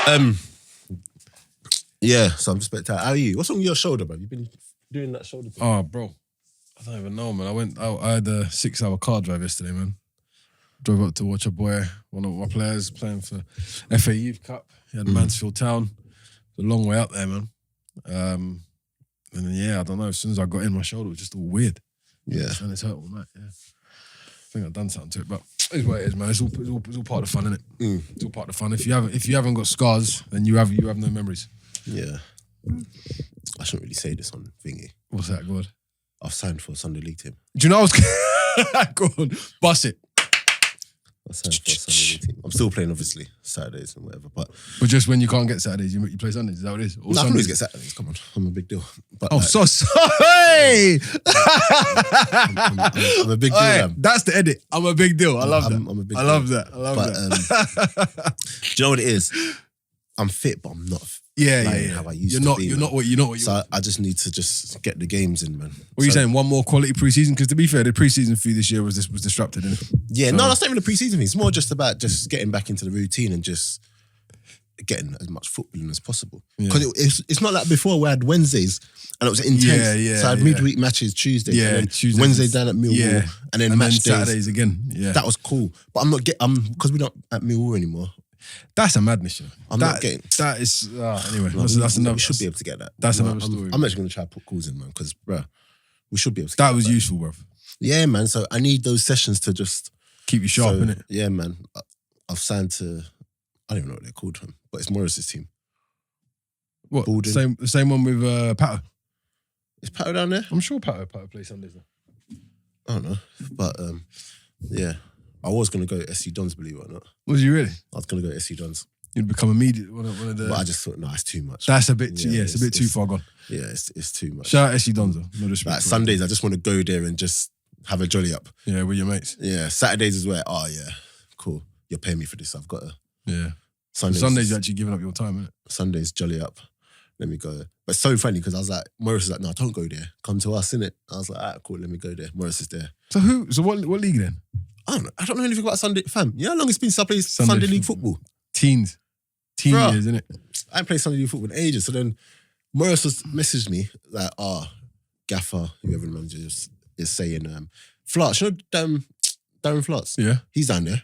Um, yeah, so I'm just a bit tired. How are you? What's wrong with your shoulder, bro? You've been doing that shoulder thing. Oh, bro. I don't even know, man. I had a 6-hour car drive yesterday, man. Drove up to watch a boy, one of my players, playing for FA Youth Cup. He had Mansfield Town. It's a long way up there, man. And then, yeah, I don't know. As soon as I got in, my shoulder was just all weird. Yeah. And it's hurt all night, yeah. I think I've done something to it, but it's what it is, man. It's all part of the fun, isn't it? It's all part of the fun. If you haven't got scars, then you have no memories. Yeah. I shouldn't really say this on thingy. What's that, God? I've signed for a Sunday League team. Do you know I was... Go on, bust it. I've signed for a Sunday League team. I'm still playing, obviously, Saturdays and whatever, but just when you can't get Saturdays, you play Sundays. Is that what it is? Or no, I can always get Saturdays. Come on, I'm a big deal. But, oh, like, so sorry. I'm a big deal. Hey, that's the edit. I'm a big deal. I love that. I'm a big deal. I love that. Do you know what it is? I'm fit, but I'm not. Yeah. How I used to be. You're not what you are. So I just need to just get the games in, man. What are you saying? One more quality pre-season? Because to be fair, the pre-season for you this year was disrupted, isn't it? Yeah, no, that's not even the pre-season thing. It's more just about just getting back into the routine and just getting as much footballing as possible. Because it's not like before where I had Wednesdays and it was intense. Yeah. So I had midweek matches Tuesday. Yeah, and Tuesdays. Wednesday down at Millwall. And then match days. Saturdays again. Yeah. That was cool. But I'm not because we're not at Millwall anymore. That's a madness, you know. I'm not getting... That is... anyway, no, that's another... We should be able to get that. That's another story. I'm actually going to try to put calls in, man, because, bro, we should be able to get that. That was useful, bro. Yeah, man. So I need those sessions to just... Keep you sharp, innit? Yeah, man. I've signed to... I don't even know what they're called, but it's Morris's team. What? The same one with Pato? Is Pato down there? I'm sure Pato plays Sundays now. I don't know. But, yeah. I was going to go to SC Dons, believe it or not. Was you really? I was going to go to SC Dons. You'd become immediate one of the... But I just thought, no, it's too much. That's a bit too... Yeah, it's a bit too far gone. Yeah, it's too much. Shout out SC Dons, though. No disrespect. Like Sundays, I just want to go there and just have a jolly up. Yeah, with your mates. Yeah, Saturdays is where, cool. You're paying me for this. I've got to... Yeah. Sundays you're actually giving up your time, isn't it? Sundays, jolly up. Let me go. But it's so funny because I was like, Morris is like, no, don't go there. Come to us, innit? I was like, all right, cool, let me go there. Morris is there. So what league then? I don't know anything about Sunday. Fam, you know how long it's been since I played Sunday League football? Teen Bruh, years, innit? I ain't played Sunday League football in ages. So then Morris messaged me like, Gaffer, whoever the manager is saying, Flats, you know Darren Flats? Yeah. He's down there.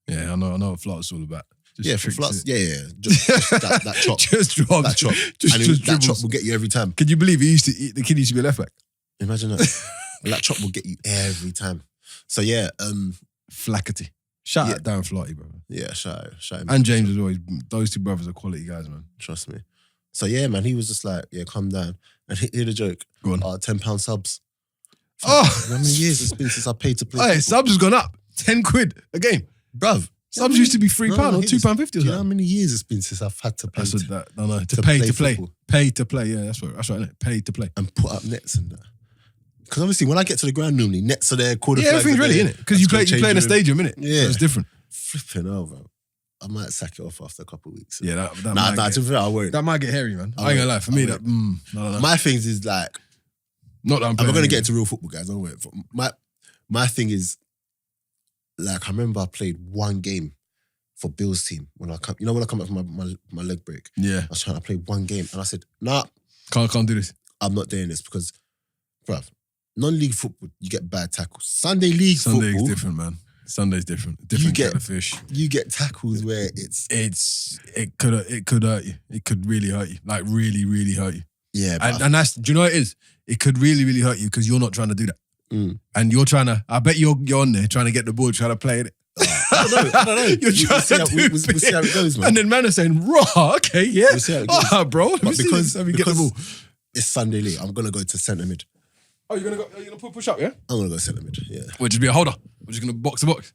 Yeah, I know what Flats is all about. For Flats. Yeah. Just that chop. Just drop. That chop. That chop will get you every time. Can you believe the kid used to be a left back? Imagine that. That chop will get you every time. So yeah, Flaherty. Shout out Darren Flaherty, bro. Yeah, shout him. And James as well. Those two brothers are quality guys, man. Trust me. So yeah, man, he was just like, yeah, calm down. And hear the joke. Go on. £10 subs. Oh! How many years it's been since I paid to play? Hey, subs has gone up. 10 quid a game. Bruv. Subs used to be £3 or £2.50. Do you know how many years it's been since I've had to pay to pay to play? Pay to play, yeah, that's right, innit? Pay to play. And put up nets and that. Because obviously when I get to the ground normally, nets are there, quarter flags everything's ready, innit? Because you play in a stadium, innit? Yeah. So it's different. Flipping over. I might sack it off after a couple of weeks. Yeah, I won't. That might get hairy, man. I ain't gonna lie. For me, no. My things is like... Not that I'm going to get into real football, guys. Don't wait. My thing is, like, I remember I played one game for Bill's team when I come back from my leg break. Yeah. I was trying to play one game and I said, nah. Can't do this. I'm not doing this because, bruv, non-league football, you get bad tackles. Sunday league football. Sunday's different, man. Sunday's different. Different kettle of fish. You get tackles where it could hurt you. It could really hurt you. Like really, really hurt you. Yeah. And that's, do you know what it is? It could really, really hurt you because you're not trying to do that. And you're trying to, I bet you're on there trying to get the ball, trying to play it. I don't know. You're trying to do we'll see how it goes, man. And then man is saying, raw, okay, yeah. We'll see how it goes. Bro. But because get the ball. It's Sunday league, I'm going to go to centre mid. Oh, you're going to push up, yeah? I'm going to go centre mid, yeah. Would just be a holder? We're just going to box to box?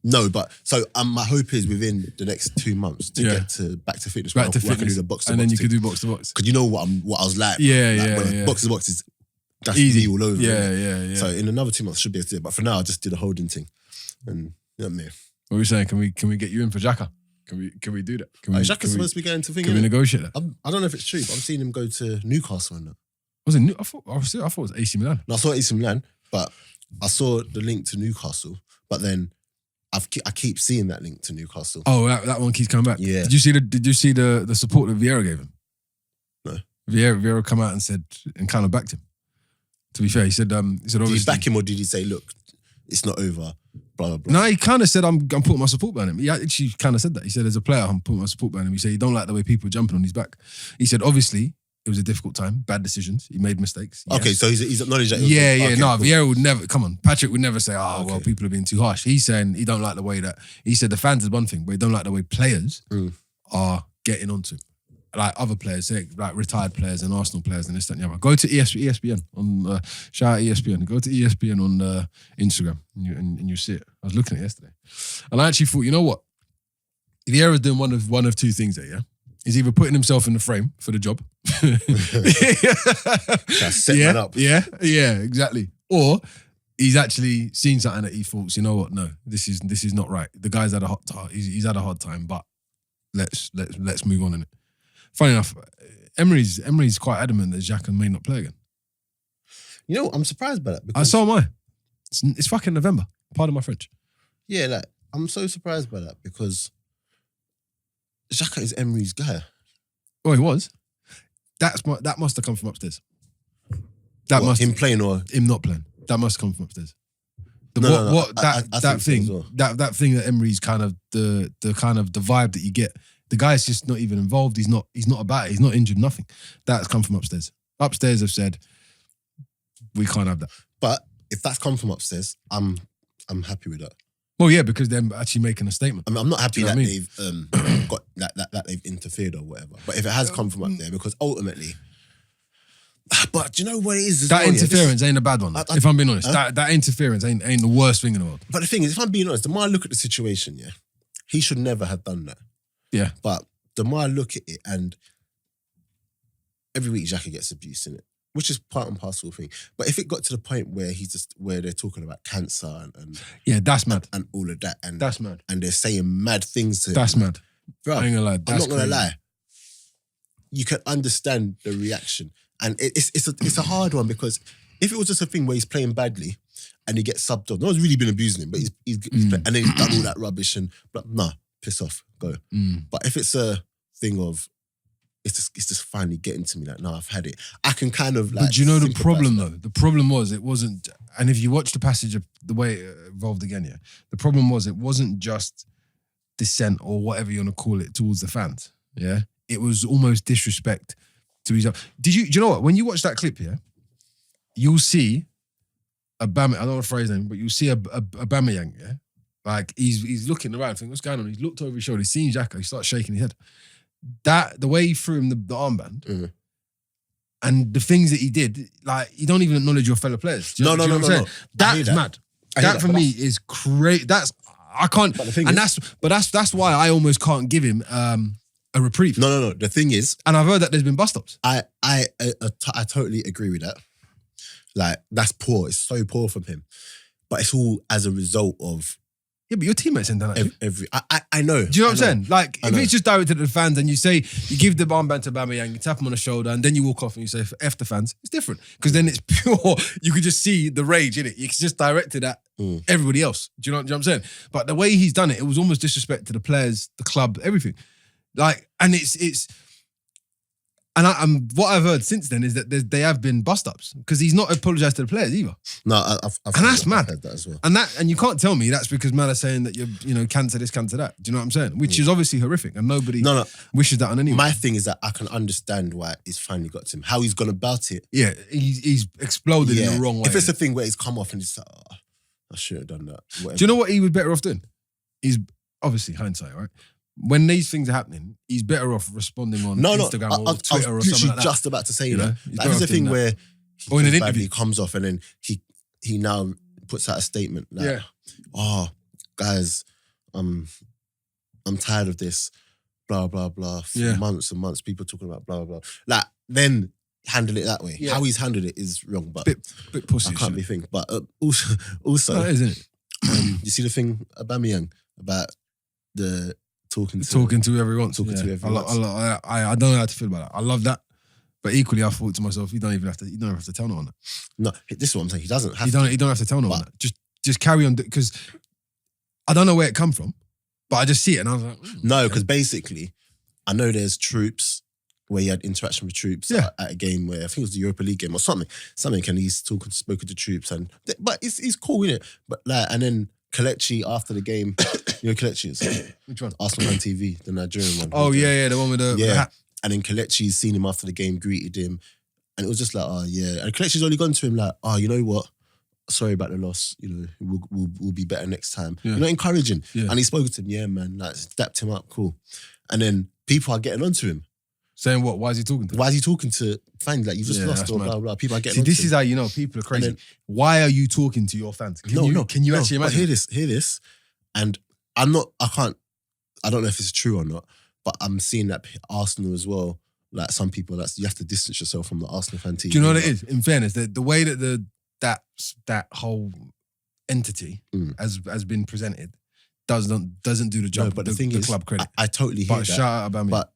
No, but so my hope is within the next 2 months to get to back to fitness. Back to fitness. I can do the box to box. And then you could do box to box. Because you know what I was like. Yeah. Box to box is that's easy. me all over. Yeah. So in another 2 months I should be able to do it. But for now I just did a holding thing. And you know what I mean? What are we saying? Can we get you in for Xhaka? Can we do that? Xhaka's supposed to be going to think. Can we negotiate that? I don't know if it's true, but I'm seeing him go to Newcastle and that. Was it? I thought it was AC Milan. No, I saw AC Milan, but I saw the link to Newcastle. But then I keep seeing that link to Newcastle. Oh, that one keeps coming back. Yeah. Did you see the support that Vieira gave him? No. Vieira come out and said and kind of backed him. To be fair, he said obviously. Did he back him or did he say, look, it's not over, blah, blah, blah? No, he kind of said, I'm putting my support behind him. He actually kind of said that. He said, as a player, I'm putting my support behind him. He said, he don't like the way people are jumping on his back. He said, obviously, it was a difficult time, bad decisions. He made mistakes. Yes. Okay, so he's acknowledged that. Cool. Vieira would never, Patrick would never say, well, people are being too harsh. He's saying he don't like the way that, he said the fans is one thing, but he don't like the way players are getting onto him. Like other players, like retired players and Arsenal players and this, that, and the other. Go to ESPN on shout out ESPN. Go to ESPN on Instagram and you see it. I was looking at it yesterday, and I actually thought, you know what? Vieira's doing one of two things there. Yeah, he's either putting himself in the frame for the job, setting that up. Yeah, exactly. Or he's actually seen something that he thought, you know what? No, this is not right. The guy's had a hot time. He's had a hard time, but let's move on in it. Funny enough, Emery's quite adamant that Xhaka may not play again. You know, I'm surprised by that. Because, so am I. It's fucking November. Pardon my French. Yeah, like, I'm so surprised by that because Xhaka is Emery's guy. Oh, he was? That must have come from upstairs. Him playing or him not playing. That must have come from upstairs. That thing that Emery's kind of the vibe that you get. The guy's just not even involved. He's not about it. He's not injured, nothing. That's come from upstairs. Upstairs have said, we can't have that. But if that's come from upstairs, I'm happy with that. Well, yeah, because they're actually making a statement. I mean, I'm not happy that they've got that they've interfered or whatever. But if it has come from up there, because ultimately, but do you know what it is? That interference ain't a bad one. If I'm being honest, that interference ain't the worst thing in the world. But the thing is, if I'm being honest, the more I look at the situation, yeah, he should never have done that. Yeah. But the more I look at it, and every week Xhaka gets abused in it, which is part and parcel thing. But if it got to the point where where they're talking about cancer and yeah, that's mad, and all of that, and that's mad, and they're saying mad things to that's him, mad. Bro, I'm not gonna lie. You can understand the reaction, and it's a hard one because if it was just a thing where he's playing badly and he gets subbed off, no one's really been abusing him, but he's and then he's done all that rubbish and nah, piss off, go. But if it's a thing of it's just finally getting to me, like, no, I've had it. I can kind of like. But do you know the problem though? The problem was it wasn't, and if you watch the passage of the way it evolved again, yeah, the problem was it wasn't just dissent or whatever you want to call it towards the fans. Yeah, it was almost disrespect to his. Do you know what? When you watch that clip, yeah, you'll see Aubameyang. I don't want to phrase him, but you'll see Aubameyang, yeah. Like he's looking around, thinking, what's going on? He's looked over his shoulder, he's seen Xhaka, he starts shaking his head. The way he threw him the armband and the things that he did, like you don't even acknowledge your fellow players. Do you know what I'm saying? That's mad. That for me is crazy. I can't. That's why I almost can't give him a reprieve. No. The thing is, and I've heard that there's been bust ups. I totally agree with that. Like that's poor. It's so poor from him, but it's all as a result of. Yeah, but your teammates ain't done that. I know. Do you know what I'm saying? Like, if it's just directed at the fans and you say, you give the armband to Aubameyang, you tap him on the shoulder and then you walk off and you say, F the fans, it's different. Because then it's pure, you could just see the rage in it. It's just directed at everybody else. Do you know what I'm saying? But the way he's done it, it was almost disrespect to the players, the club, everything. Like, and it's and what I've heard since then is that they have been bust-ups because he's not apologised to the players either. No, and that's mad. I've heard that as well. And you can't tell me that's because man are saying that you're cancer this, cancer that. Do you know what I'm saying? Which is obviously horrific and nobody wishes that on anyone. My thing is that I can understand why it's finally got to him. How he's gone about it. Yeah, he's exploded in the wrong way. If it's a thing where he's come off and he's like, oh, I should have done that. Whatever. Do you know what he was better off doing? He's obviously hindsight, right? When these things are happening, he's better off responding on Instagram or Twitter or something like that. Just about to say that. Like, there's a thing where in an interview he comes off and then he now puts out a statement like, oh, guys, I'm tired of this, blah, blah, blah. For months and months, people talking about blah, blah, blah. Like, then handle it that way. Yeah. How he's handled it is wrong, but bit pussy. I can't be thinking. But also that isn't it? You see the thing, Aubameyang, about the talking to whoever he wants. I don't know how to feel about that. I love that, but equally, I thought to myself, you don't have to tell no one that. No, this is what I'm saying. He doesn't have. You don't have to tell no one that. Just carry on because I don't know where it come from, but I just see it and I was like, No, because basically, I know there's troops where he had interaction with troops at a game where I think it was the Europa League game or something, and he's spoken to troops but it's cool, innit? But and then Kelechi after the game, you know Kelechi is which one? Arsenal on TV, the Nigerian one. Oh yeah, the one with the hat. And then Kelechi's seen him after the game, greeted him, and it was just like, oh yeah. And Kelechi's only gone to him like, oh, you know what? Sorry about the loss. You know, we'll be better next time. Yeah. You know, encouraging. Yeah. And he spoke to him, yeah, man, like dapped him up, cool. And then people are getting onto him. Saying what? Why is he talking to him? Why is he talking to fans? Like, you've just lost or blah, blah. People are getting onto this him. is how you know people are crazy. Why are you talking to your fans? Can you actually imagine? But hear this. And I don't know if it's true or not, but I'm seeing that Arsenal as well, like some people, you have to distance yourself from the Arsenal fan team. Do you know what it is? In fairness, the way that that whole entity has been presented doesn't do the job. No, but the thing is, club credit. I totally hear that. Shout out about me. But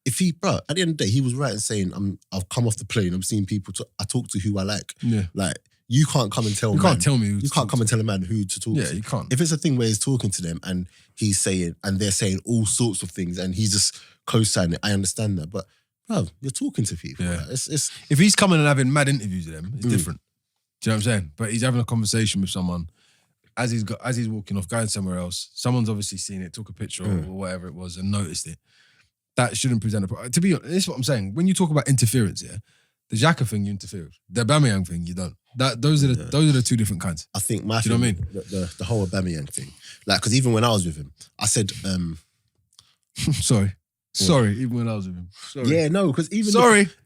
if at the end of the day, he was right in saying, I've come off the plane, I'm seeing people, I talk to who I like. Yeah. Like, you can't come and tell You can't tell me you can't come and tell a man who to talk to. Yeah, you can't. If it's a thing where he's talking to them and he's saying, and they're saying all sorts of things and he's just co-signing it, I understand that. But, bro, you're talking to people. Yeah. Like, it's if he's coming and having mad interviews with them, it's different. Do you know what I'm saying? But he's having a conversation with someone as he's walking off, going somewhere else. Someone's obviously seen it, took a picture or whatever it was and noticed it. That shouldn't present a problem. To be honest, this is what I'm saying. When you talk about interference, the Xhaka thing you interfere with. The Aubameyang thing you don't. Those are the two different kinds. I think Do you know what I mean? The whole Aubameyang thing. Like, because even when I was with him, I said, Sorry, even when I was with him. Sorry. Yeah, no, because even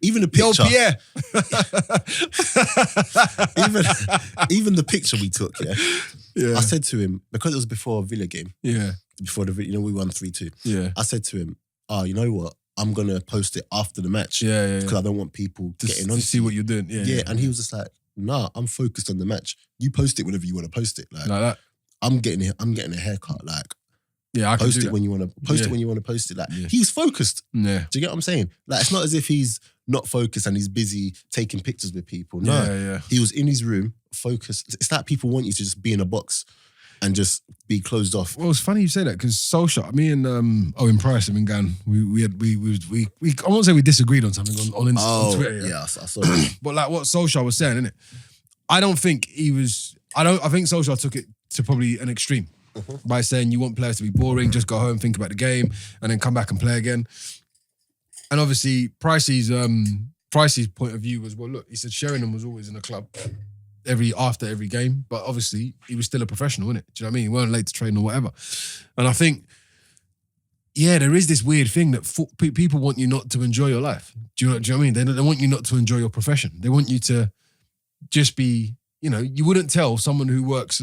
even the picture, Pierre. even the picture we took, I said to him, because it was before a Villa game, before we won 3-2. I said to him, oh, you know what? I'm gonna post it after the match, because I don't want people getting on to see what you're doing. And he was just like, nah, I'm focused on the match. You post it whenever you want to post it, like that. I'm getting a haircut, like. Yeah, I can post do it that. when you want to post it when you want to post it. Like he's focused. Yeah. Do you get what I'm saying? Like, it's not as if he's not focused and he's busy taking pictures with people. No, he was in his room, focused. It's like people want you to just be in a box and just be closed off. Well, it's funny you say that because Solskjaer, me and Owen Price have been going. We I won't say we disagreed on something on Twitter. Yeah, I saw that. But like what Solskjaer was saying, innit? I think Solskjaer took it to probably an extreme. By saying you want players to be boring, just go home, think about the game, and then come back and play again. And obviously, Pricey's point of view was, well, look, he said Sheringham was always in the club after every game, but obviously he was still a professional, innit? Do you know what I mean? He weren't late to train or whatever. And I think, there is this weird thing that people want you not to enjoy your life. Do you know what I mean? They want you not to enjoy your profession. They want you to just be. You wouldn't tell someone who works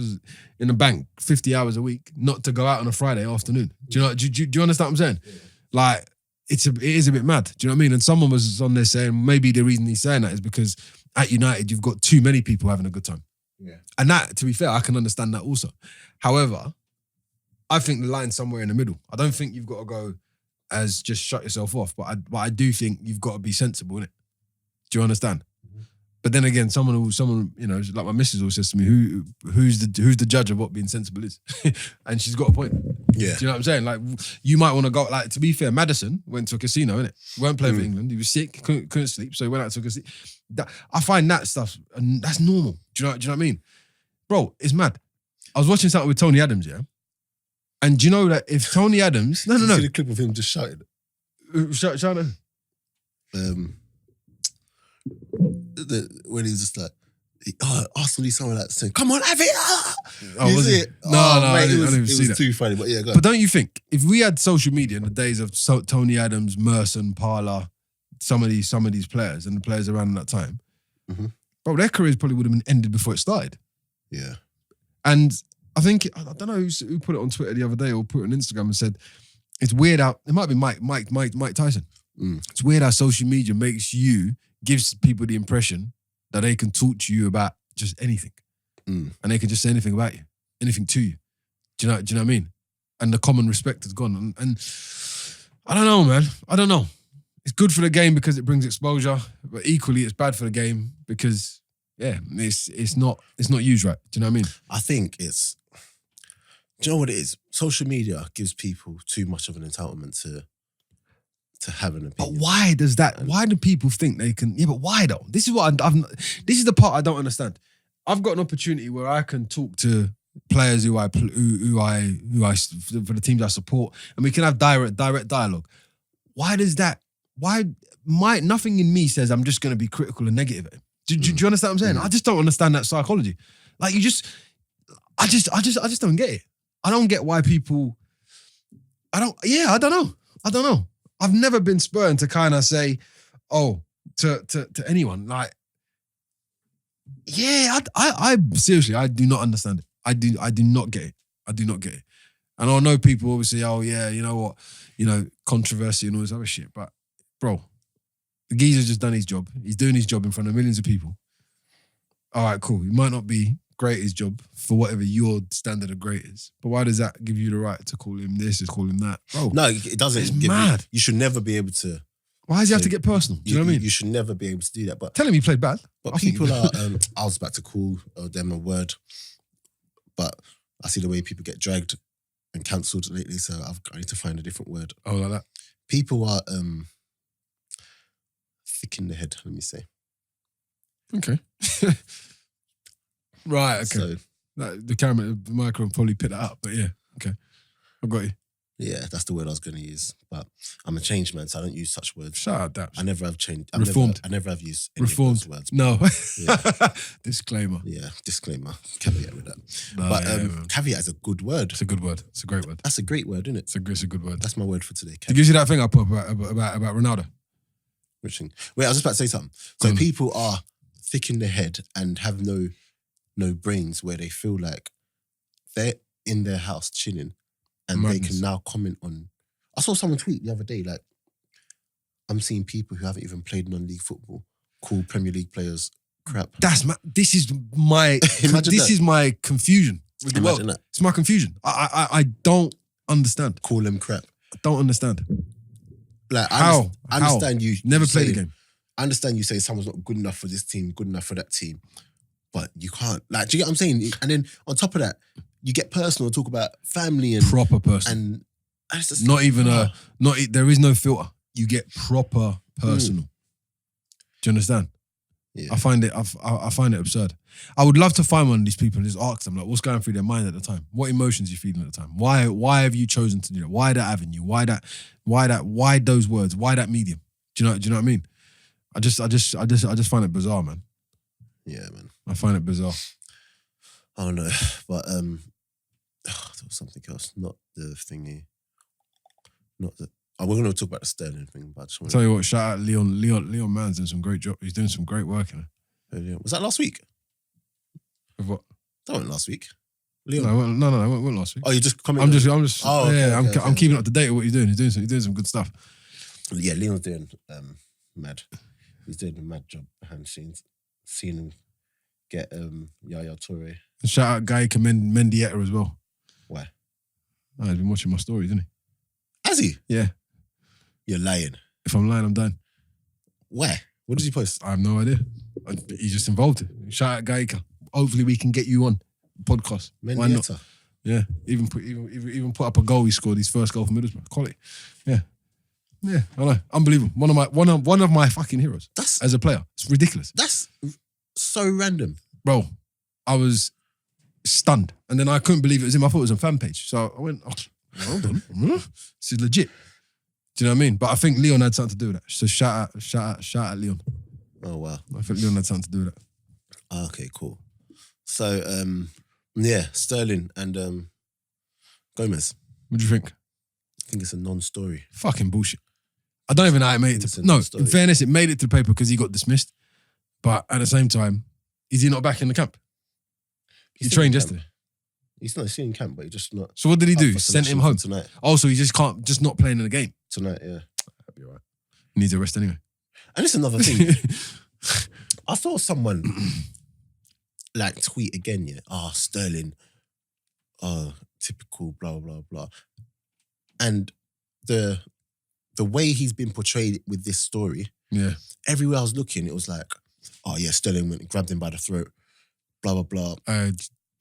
in a bank 50 hours a week not to go out on a Friday afternoon. Do you understand what I'm saying? Yeah. Like, it is a bit mad. Do you know what I mean? And someone was on there saying maybe the reason he's saying that is because at United you've got too many people having a good time. Yeah. And that, to be fair, I can understand that also. However, I think the line's somewhere in the middle. I don't think you've got to go as just shut yourself off, but I do think you've got to be sensible, innit? Do you understand? But then again, someone, like my missus always says to me, who's the judge of what being sensible is? And she's got a point. Yeah. Do you know what I'm saying? Like, you might want to go, like, to be fair, Maddison went to a casino, innit? Weren't playing for England. He was sick, couldn't sleep, so he went out to a casino. I find that stuff, and that's normal. Do you know what I mean? Bro, it's mad. I was watching something with Tony Adams, and do you know that if Tony Adams... No. See the clip of him just shouting? Shouting? When he's just like, Arsenal need someone like saying, "Come on, have it!" Oh, was it? No, I didn't even see that. It was too funny, but yeah, go on. But don't you think if we had social media in the days of Tony Adams, Merson, Parler, some of these players and the players around that time, bro, their careers probably would have been ended before it started. Yeah, and I think I don't know who put it on Twitter the other day or put it on Instagram and said it's weird how it might be Mike Tyson. It's weird how social media gives people the impression that they can talk to you about just anything. And they can just say anything about you, anything to you. Do you know what I mean? And the common respect has gone. And I don't know, man. I don't know. It's good for the game because it brings exposure, but equally it's bad for the game because, it's not used right. Do you know what I mean? I think it's Do you know what it is? Social media gives people too much of an entitlement to have an But opinion. why does that? Why do people think they can? Yeah, but why though? This is what this is the part I don't understand. I've got an opportunity where I can talk to players who I for the teams I support, and we can have direct dialogue. Why does that? Why nothing in me says I'm just going to be critical and negative. Do you understand what I'm saying? I just don't understand that psychology. Like I just don't get it. I don't get why people. I don't know. I've never been spurned to kind of say, oh, to anyone. Like, yeah, I seriously, I do not understand it. I do not get it. I do not get it. And I know people obviously, oh yeah, you know what, controversy and all this other shit. But bro, the geezer's just done his job. He's doing his job in front of millions of people. All right, cool. He might not be great at his job for whatever your standard of great is. But why does that give you the right to call him this, to call him that? Bro, No, it doesn't. it's mad. You should never be able to. Why does he have to get personal? Do you know what I mean? You should never be able to do that. But Tell him he played bad. But people are. I was about to call them a word, but I see the way people get dragged and cancelled lately, so I need to find a different word. Oh, like that. People are thick in the head. Let me say. Okay. Right. Okay. So, the microphone probably picked that up, but yeah. Okay. I've got you. yeah, that's the word I was going to use. But I'm a changed man, so I don't use such words. Shout out Daps. I never have changed. Reformed. I never have used any Reformed. of those words. No. Yeah. Disclaimer. Yeah, disclaimer. Caveat with that. No, But yeah, caveat is a good word. it's a good word. It's a great word. That's a great word, isn't it? It's a good word. That's my word for today. Did Caveat. you see that thing I put about Ronaldo? Which thing? Wait, I was just about to say something. Go So on. people are thick in the head and have no brains, where they feel like they're in their house chilling and they Madness. can now comment on. I saw someone tweet the other day, like, I'm seeing people who haven't even played non-league football call Premier League players crap. This is my Imagine this that. is my confusion with the Imagine world. that. It's my confusion. I don't understand. Call them crap. I don't understand. Like, How? I understand you. Never you played the saying- game. I understand you say someone's not good enough for this team, good enough for that team, but you can't. Like, do you get what I'm saying? And then on top of that, you get personal, talk about family and Proper person. and it's just Not even ah. there is no filter. You get proper personal. Do you understand? Yeah. I find it absurd. I would love to find one of these people and just ask them, like, what's going through their mind at the time? What emotions are you feeling at the time? Why have you chosen to do that? Why that avenue? Why those words? Why that medium? Do you know what I mean? I just find it bizarre, man. Yeah, man. I find it bizarre. I don't know, but there was something else, not the thingy, not the. Oh, we're going to talk about the Sterling thing, but I just I'll want tell you what, shout out Leon Mann's doing some great job. He's doing some great work, you know. Was that last week? With what? That wasn't last week. Leon. No, it wasn't last week. Oh, you just coming? I'm just Oh, okay, yeah, okay, I'm keeping up to date with what he's doing. He's doing some good stuff. Yeah, Leon's doing mad. He's doing a mad job behind the scenes. Seeing him get Yaya Toure. And shout out Guy Mendieta as well. Why? Oh, he's been watching my stories, isn't Has he? he? Yeah. You're lying. If I'm lying, I'm done. Why? What does he post? I have no idea. He's just involved. Shout out Gaika. Hopefully we can get you on podcast. Why not? Mendieta. Yeah. Even put up a goal he scored, his first goal for Middlesbrough. Quality. Yeah. Yeah, I know. Unbelievable. One of my fucking heroes That's as a player. It's ridiculous. so random. Bro, I was stunned. And then I couldn't believe it was him. I thought it was a fan page. So I went, hold on. This is legit. Do you know what I mean? But I think Leon had something to do with that. So shout out Leon. Oh wow. I think Leon had something to do with that. Okay, cool. So yeah, Sterling and Gomez. What do you think? I think it's a non-story. Fucking bullshit. I don't even know how it made it It's to... a No, non-story. in fairness, it made it to the paper because he got dismissed. But at the same time, is he not back in the camp? He He's still in trained camp. yesterday. He's not in camp, but he's just not. So what did he up do? for Sent him selection home. for tonight. Also, he just not playing in the game. Tonight, yeah. That'd be all right. He needs a rest anyway. And it's another thing. I saw someone like tweet again, yeah. Sterling. Typical, blah blah blah. And the way he's been portrayed with this story, Yeah. everywhere I was looking, it was like, oh yeah, Sterling went and grabbed him by the throat, blah blah blah.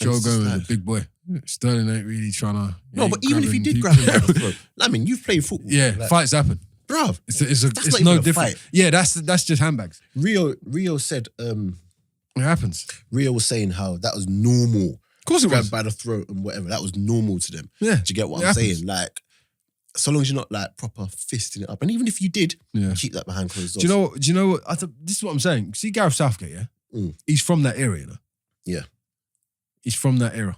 Joe It's Gomez is like- a big boy. Sterling ain't really trying to. No, but even if he did grab him by the throat, I mean, you've played football. Yeah, like, fights happen. bruv. It's no different. Yeah, that's just handbags. Rio said, it happens. Rio was saying how that was normal. Of course it was. Grabbed by the throat and whatever. That was normal to them. Yeah. Do you get what I'm saying? Like, so long as you're not like proper fisting it up. And even if you did, keep that behind closed doors. Do you know what? This is what I'm saying. See Gareth Southgate, yeah? He's from that era, you know? Yeah. He's from that era.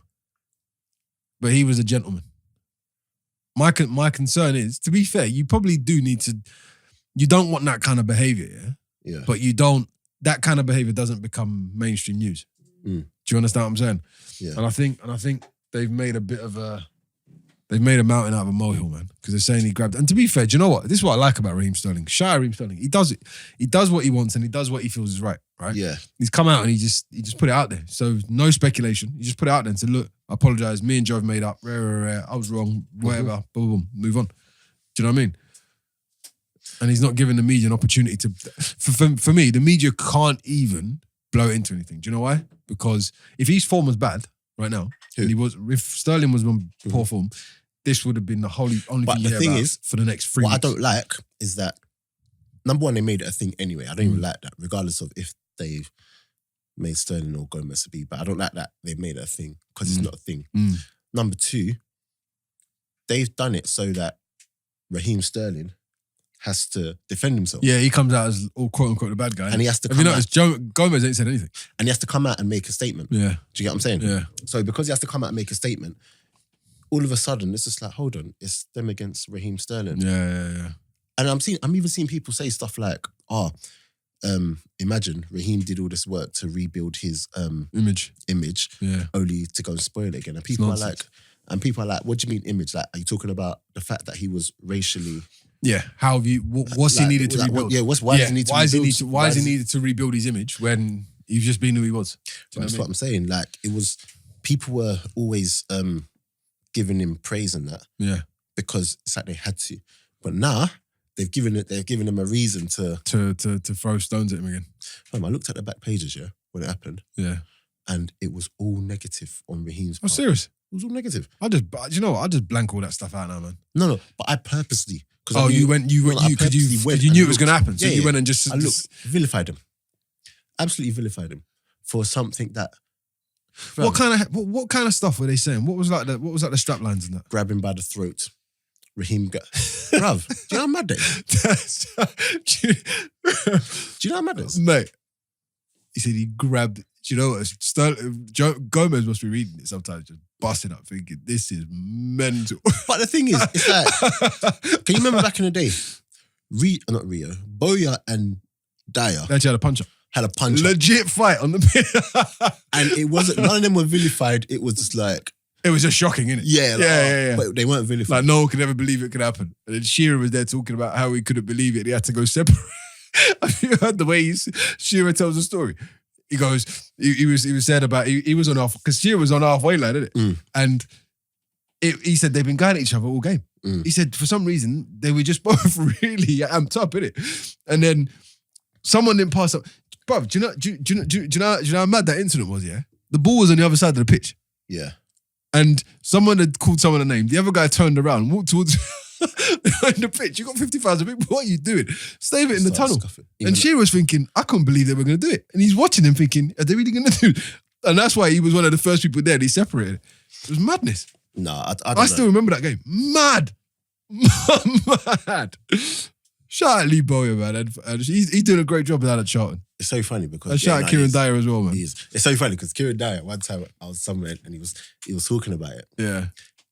But he was a gentleman. My concern is, to be fair, you probably do need to, you don't want that kind of behaviour, yeah? Yeah. But that kind of behaviour doesn't become mainstream news. Do you understand what I'm saying? Yeah. And I think they've made a mountain out of a molehill, man. Because they're saying he grabbed. And to be fair, do you know what? This is what I like about Raheem Sterling. Shout out Raheem Sterling. He does it. He does what he wants and he does what he feels is right. Right? Yeah. He's come out and he just put it out there. So no speculation. He just put it out there and said, look, I apologise. Me and Joe have made up. I was wrong. Whatever. Boom, boom. Move on. Do you know what I mean? And he's not giving the media an opportunity to. For me, the media can't even blow it into anything. Do you know why? Because if his form was bad right now, and if Sterling was on poor form, this would have been the only thing you hear about for the next 3 weeks. What I don't like is that, number one, they made it a thing anyway. I don't even like that, regardless of if they've made Sterling or Gomez a beat. But I don't like that they made it a thing because it's not a thing. Number two, they've done it so that Raheem Sterling has to defend himself. Yeah, he comes out as all quote unquote the bad guy. And he has to come out. Gomez ain't said anything. And he has to come out and make a statement. Yeah. Do you get what I'm saying? Yeah. So because he has to come out and make a statement, all of a sudden it's just like, hold on, it's them against Raheem Sterling. Yeah. And I'm even seeing people say stuff like, imagine Raheem did all this work to rebuild his image, only to go and spoil it again. And people are like, what do you mean image? Like, are you talking about the fact that he was racially? Yeah. How have you? What's he needed to rebuild? Why does he need to rebuild? Why has he needed to rebuild his image when he's just been who he was? That's what I'm saying. Like, it was, people were always giving him praise and that. Yeah. Because it's like they had to. But now they've given him a reason to throw stones at him again. I looked at the back pages, when it happened. Yeah. And it was all negative on Raheem's part. Oh, serious? It was all negative. You know what? I just blank all that stuff out now, man. No, but I purposely. Oh, you knew it was going to happen. So you went and just... vilified him. Absolutely vilified him for something that... What kind of stuff were they saying? What was like the strap lines and that? Grab him by the throat. Raheem bruv, do you know how mad that is? Do you know how mad that is? Mate, he said he grabbed... Do you know what? Gomez must be reading it sometimes, just busting up thinking, this is mental. But the thing is, it's like, can you remember back in the day? Not Rio, Boya and Dyer. They actually had a punch. Legit fight on the pitch. And it wasn't, none of them were vilified. It was just like... It was just shocking, innit? Yeah. But they weren't vilified. Like, no one could ever believe it could happen. And then Shearer was there talking about how he couldn't believe it. He had to go separate. Have you heard the way Shearer tells the story? He goes, he was said about, he was on half, because Shearer was on halfway line, didn't it? And he said they've been going at each other all game. He said for some reason, they were just both really amped up, innit? And then someone didn't pass up. Bruv, do you know how mad that incident was, yeah? The ball was on the other side of the pitch. Yeah. And someone had called someone a name. The other guy turned around and walked towards the pitch. You got 50,000 people. What are you doing? Stave it in the tunnel. And Shearer was thinking, I couldn't believe they were going to do it. And he's watching him thinking, are they really going to do it? And that's why he was one of the first people there and he separated. It was madness. No, I don't know. Still remember that game. Mad. Mad. Shout out Lee Bowyer, man. And he's doing a great job without a Charlton. It's so funny because... And shout out Kieran Dyer as well, man. It's so funny because Kieran Dyer, one time I was somewhere and he was talking about it. Yeah.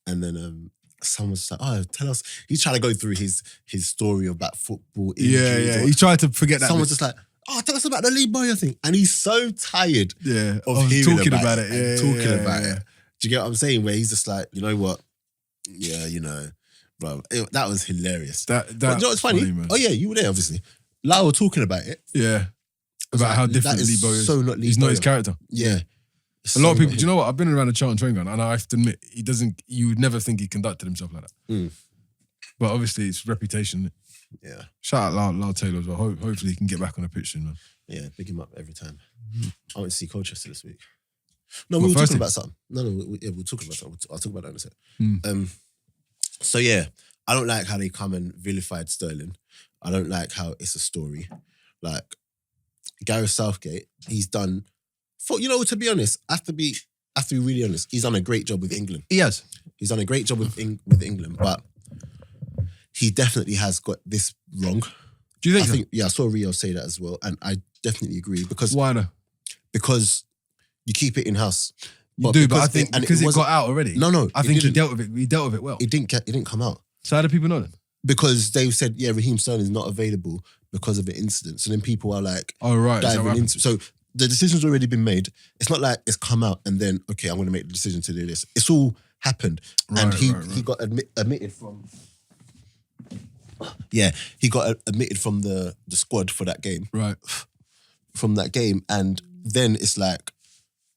And then someone was like, tell us... He's trying to go through his story about football injuries. Yeah. He tried to forget that. Someone's just like, tell us about the Lee Bowyer thing. And he's so tired of hearing talking about it. Talking about it. Do you get what I'm saying? Where he's just like, you know what? Yeah, you know... Bro, that was hilarious. But you know what's funny? Oh yeah, you were there obviously. Lau were talking about it. Yeah. About how different Lee Bowyer is. So not Lee He's Bowyer. not his character. Yeah. A lot of people, do you know what? I've been around the Charlton training ground and I have to admit, you would never think he conducted himself like that. But obviously it's reputation. Yeah. Shout out Lau Taylor as well. Hopefully he can get back on the pitch soon, man. Yeah, big him up every time. I went to see Colchester this week. No, What, we were first talking team? about something. No, we're talking about something. I'll talk about that in a sec. Mm. So yeah, I don't like how they come and vilified Sterling. I don't like how it's a story. Like Gareth Southgate, he's done. To be honest, I have to be really honest. He's done a great job with England. He has. He's done a great job with England, but he definitely has got this wrong. Do you think? I saw Rio say that as well, and I definitely agree because Why no? Because you keep it in house. But I think because it got out already. No, I think he dealt with it. He dealt with it well. It didn't come out. So how do people know then? Because they said, Raheem Sterling is not available because of the incident. So then people are like, oh right, diving into. So the decision's already been made. It's not like it's come out and then okay, I'm going to make the decision to do this. It's all happened, and he got admitted from. Yeah, he got admitted from the squad for that game. Right. From that game, and then it's like,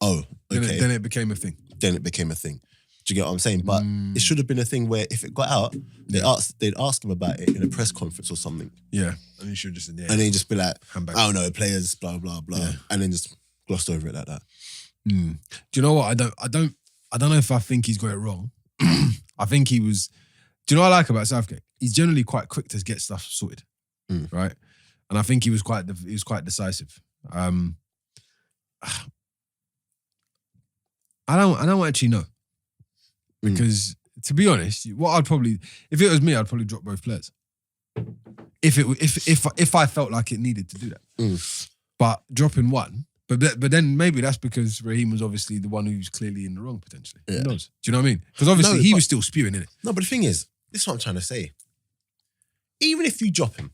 oh, okay. Then it became a thing. Then it became a thing. Do you get what I'm saying? But it should have been a thing where if it got out, they'd ask him about it in a press conference or something. Yeah, and he should just and then just be like, I back. don't know, players, blah blah blah, and then just glossed over it like that. Do you know what? I don't know if I think he's got it wrong. I think he was. Do you know what I like about Southgate? He's generally quite quick to get stuff sorted, right? And I think he was quite decisive. I don't actually know because to be honest, what I'd probably, if it was me, I'd probably drop both players. If I felt like it needed to do that, but dropping one. But then maybe that's because Raheem was obviously the one who's clearly in the wrong potentially. Yeah. Who knows? Do you know what I mean? Because obviously he was still spewing in it. No, but the thing is, this is what I'm trying to say. Even if you drop him,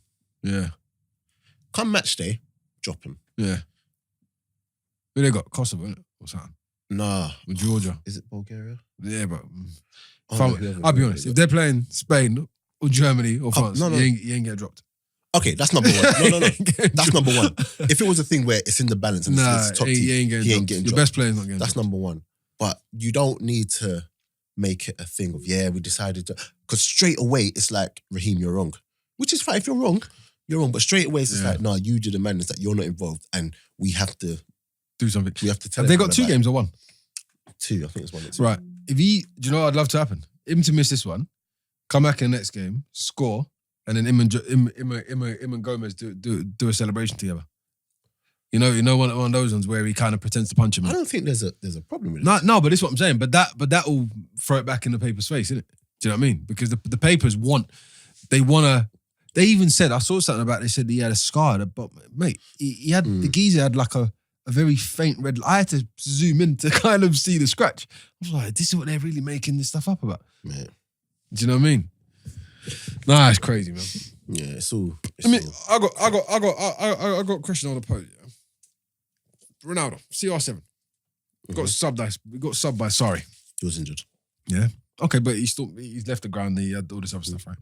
come match day, drop him. Yeah. Who they got? Kosovo, innit? Or something? Nah. Or Georgia. Is it Bulgaria? Yeah, but I'll be honest. If they're playing Spain or Germany or France, he ain't get dropped. Okay, that's number one. No. That's number one. If it was a thing where it's in the balance and it's top team, he ain't getting dropped. Your best player's not getting dropped. That's number one. But you don't need to make it a thing of, we decided to... Because straight away, it's like, Raheem, you're wrong. Which is fine. If you're wrong, you're wrong. But straight away, it's just like, no, you did the madness that you're not involved and we have to... Do something. We have to tell Have they got 2 games or 1? 2, I think it's 1 or 2. Right. Do you know what I'd love to happen? Him to miss this one, come back in the next game, score, and then him and Gomez do a celebration together. You know one of those ones where he kind of pretends to punch him. I don't think there's a problem with it. No, but this is what I'm saying. But that will throw it back in the paper's face, innit? Do you know what I mean? Because the papers they even said, I saw something about it, they said he had a scar, but mate, he had, the geezer had like a very faint red, I had to zoom in to kind of see the scratch. I was like, this is what they're really making this stuff up about. Yeah. Do you know what I mean? Nah, it's crazy, man. Yeah, it's all. I got a question on the post. Yeah? Ronaldo, CR7. Got subbed by Sorry. He was injured. Yeah. Okay, but he's left the ground. He had all this other stuff, right?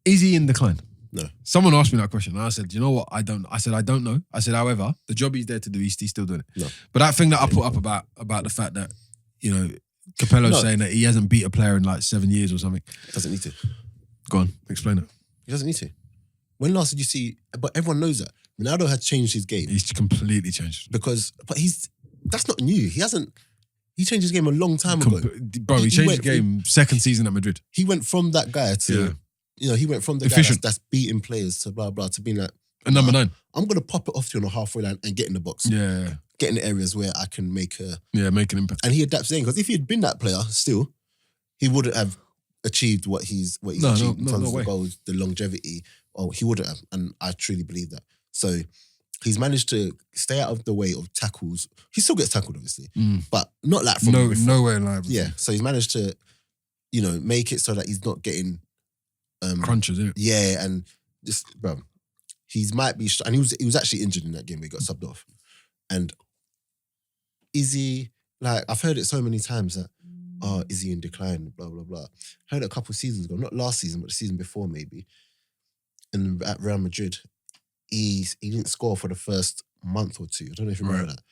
Is he in decline? No. Someone asked me that question, and I said, you know what? I don't know. I said, however, the job he's there to do, he's still doing it. No. But that thing that I put up about the fact that, Capello's saying that he hasn't beat a player in like 7 years or something. Doesn't need to. Go on, explain it. He doesn't need to. When last did you see? But everyone knows that Ronaldo has changed his game. He's completely changed. That's not new. He hasn't. He changed his game a long time ago. Bro, he changed his game second season at Madrid. He went from that guy to, he went from the guy that's beating players to blah blah to being like a number 9. I'm gonna pop it off to you on the halfway line and get in the box. Yeah. Get in the areas where I can make an impact. And he adapts in because if he had been that player still, he wouldn't have achieved what he's achieved in terms of the goals, the longevity. Oh, he wouldn't have, and I truly believe that. So he's managed to stay out of the way of tackles. He still gets tackled, obviously, but not like from nowhere live. Yeah, so he's managed to, make it so that he's not getting crunches. Isn't it? Yeah, and just he might be, and he was actually injured in that game where he got subbed off. And is he like? I've heard it so many times that, is he in decline? Blah blah blah. I heard it a couple of seasons ago, not last season, but the season before maybe. And at Real Madrid, he didn't score for the first month or 2. I don't know if you remember that.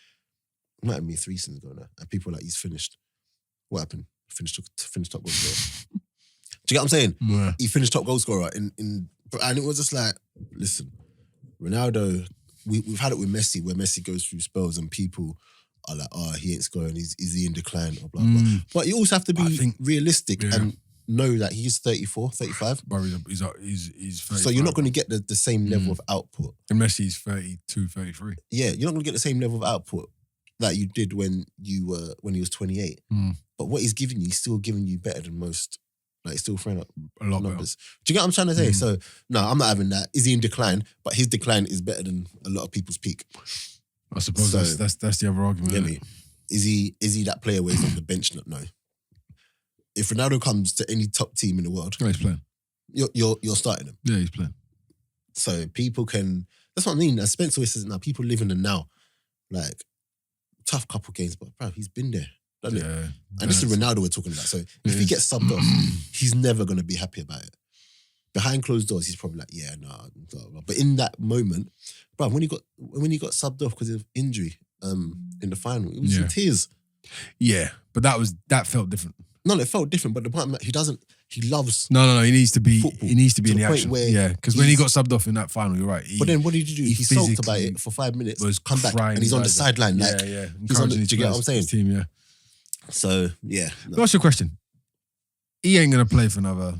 It might have been 3 seasons ago now. And people were like, he's finished. What happened? Finished top goal scorer. Do you get what I'm saying? Yeah. He finished top goal scorer and it was just like, listen, Ronaldo, we've had it with Messi, where Messi goes through spells and people are like, oh, he ain't scoring, is he in decline, or blah, blah. But you also have to be realistic and know that he's 34, 35. Bro, he's 35. So you're not going to get the same level of output. And Messi's 32, 33. Yeah, you're not going to get the same level of output that you did when he was 28. But what he's giving you, he's still giving you better than most. Like, he's still throwing up A lot numbers. Do you get what I'm trying to say? So, no, I'm not having that. Is he in decline? But his decline is better than a lot of people's peak. I suppose that's the other argument. Get me? Is he that player where he's on the bench? No. If Ronaldo comes to any top team in the world, he's playing. You're starting him. Yeah, he's playing. So people can. That's what I mean. As Spence always says, now people live in the now. Like, tough couple games, but bro, he's been there. Done it. And this is Ronaldo we're talking about. So if he gets subbed off, he's never going to be happy about it. Behind closed doors, he's probably like, yeah, no. Blah, blah. But in that moment, bro, when he got subbed off because of injury in the final, it was in tears. Yeah, but that felt different. No, it felt different. But the point he loves. No. He needs to be. Football, he needs to be in the point action. where Yeah, because when he got subbed off in that final, you're right. But then what did he do? He sulked about it for 5 minutes. Was come back and he's on the sideline. Like, he's on the, do you get what I'm saying? Team, yeah. So yeah. No. What's your question? He ain't gonna play for another.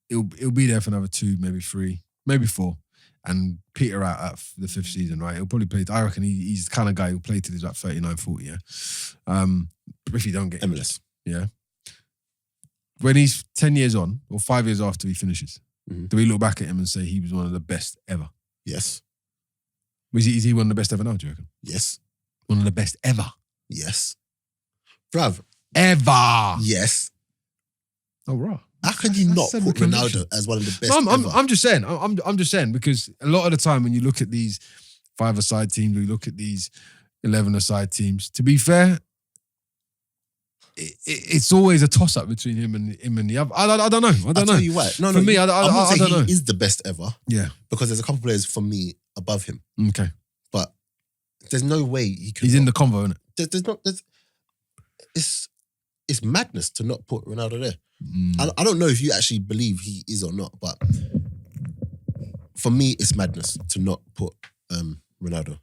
He'll be there for another 2, maybe 3, maybe 4, and peter out at the 5th season. Right? He'll probably play. I reckon he's the kind of guy who'll play till he's like 39, 40. Yeah. If he don't get MLS. Yeah. When he's 10 years on, or 5 years after he finishes, do we look back at him and say he was one of the best ever? Yes. Is he one of the best ever now, do you reckon? Yes. One of the best ever? Yes. Bruv. Ever? Yes. Oh, right. How can you not put Ronaldo as one of the best ever? I'm just saying. I'm just saying, because a lot of the time when you look at these 5-a-side teams, or you look at these 11-a-side teams, to be fair, it's always a toss-up between him and the other. I don't know. I'll tell you what. No, for me, I don't know. He is the best ever. Yeah. Because there's a couple players for me above him. Okay. But there's no way he can. He's in the convo, isn't it? There's not. It's madness to not put Ronaldo there. I don't know if you actually believe he is or not, but for me, it's madness to not put Ronaldo.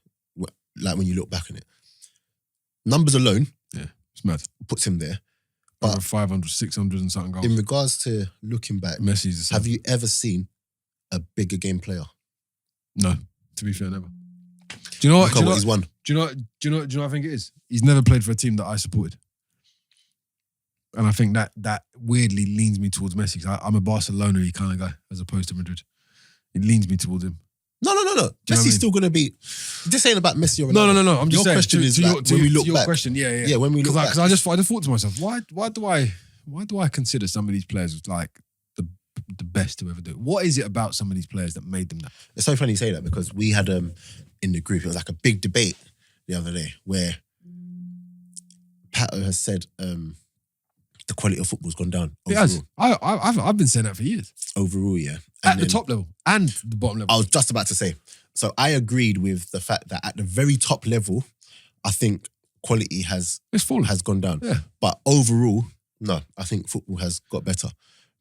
Like, when you look back on it, numbers alone, it's mad. Puts him there. But over 500, 600 and something goals. In regards to looking back, Messi's the same. Have you ever seen a bigger game player? No, to be fair, never. Do you know what? He's won. Do you know what I think it is? He's never played for a team that I supported. And I think that weirdly leans me towards Messi. 'Cause I'm a Barcelona-y kind of guy, as opposed to Madrid. It leans me towards him. No. Messi's still going to be... This ain't about Messi or Ronaldo. No. I'm just saying. Question is when we look back. Question, yeah. Yeah, when we look back. Because I just thought to myself, why do I consider some of these players like the best to ever do it? What is it about some of these players that made them that? It's so funny you say that, because we had in the group, it was like a big debate the other day where Pato has said the quality of football's gone down. It has. I've been saying that for years. Overall, yeah. At the top level and the bottom level. I was just about to say. So I agreed with the fact that at the very top level, I think quality has gone down. Yeah. But overall, no, I think football has got better.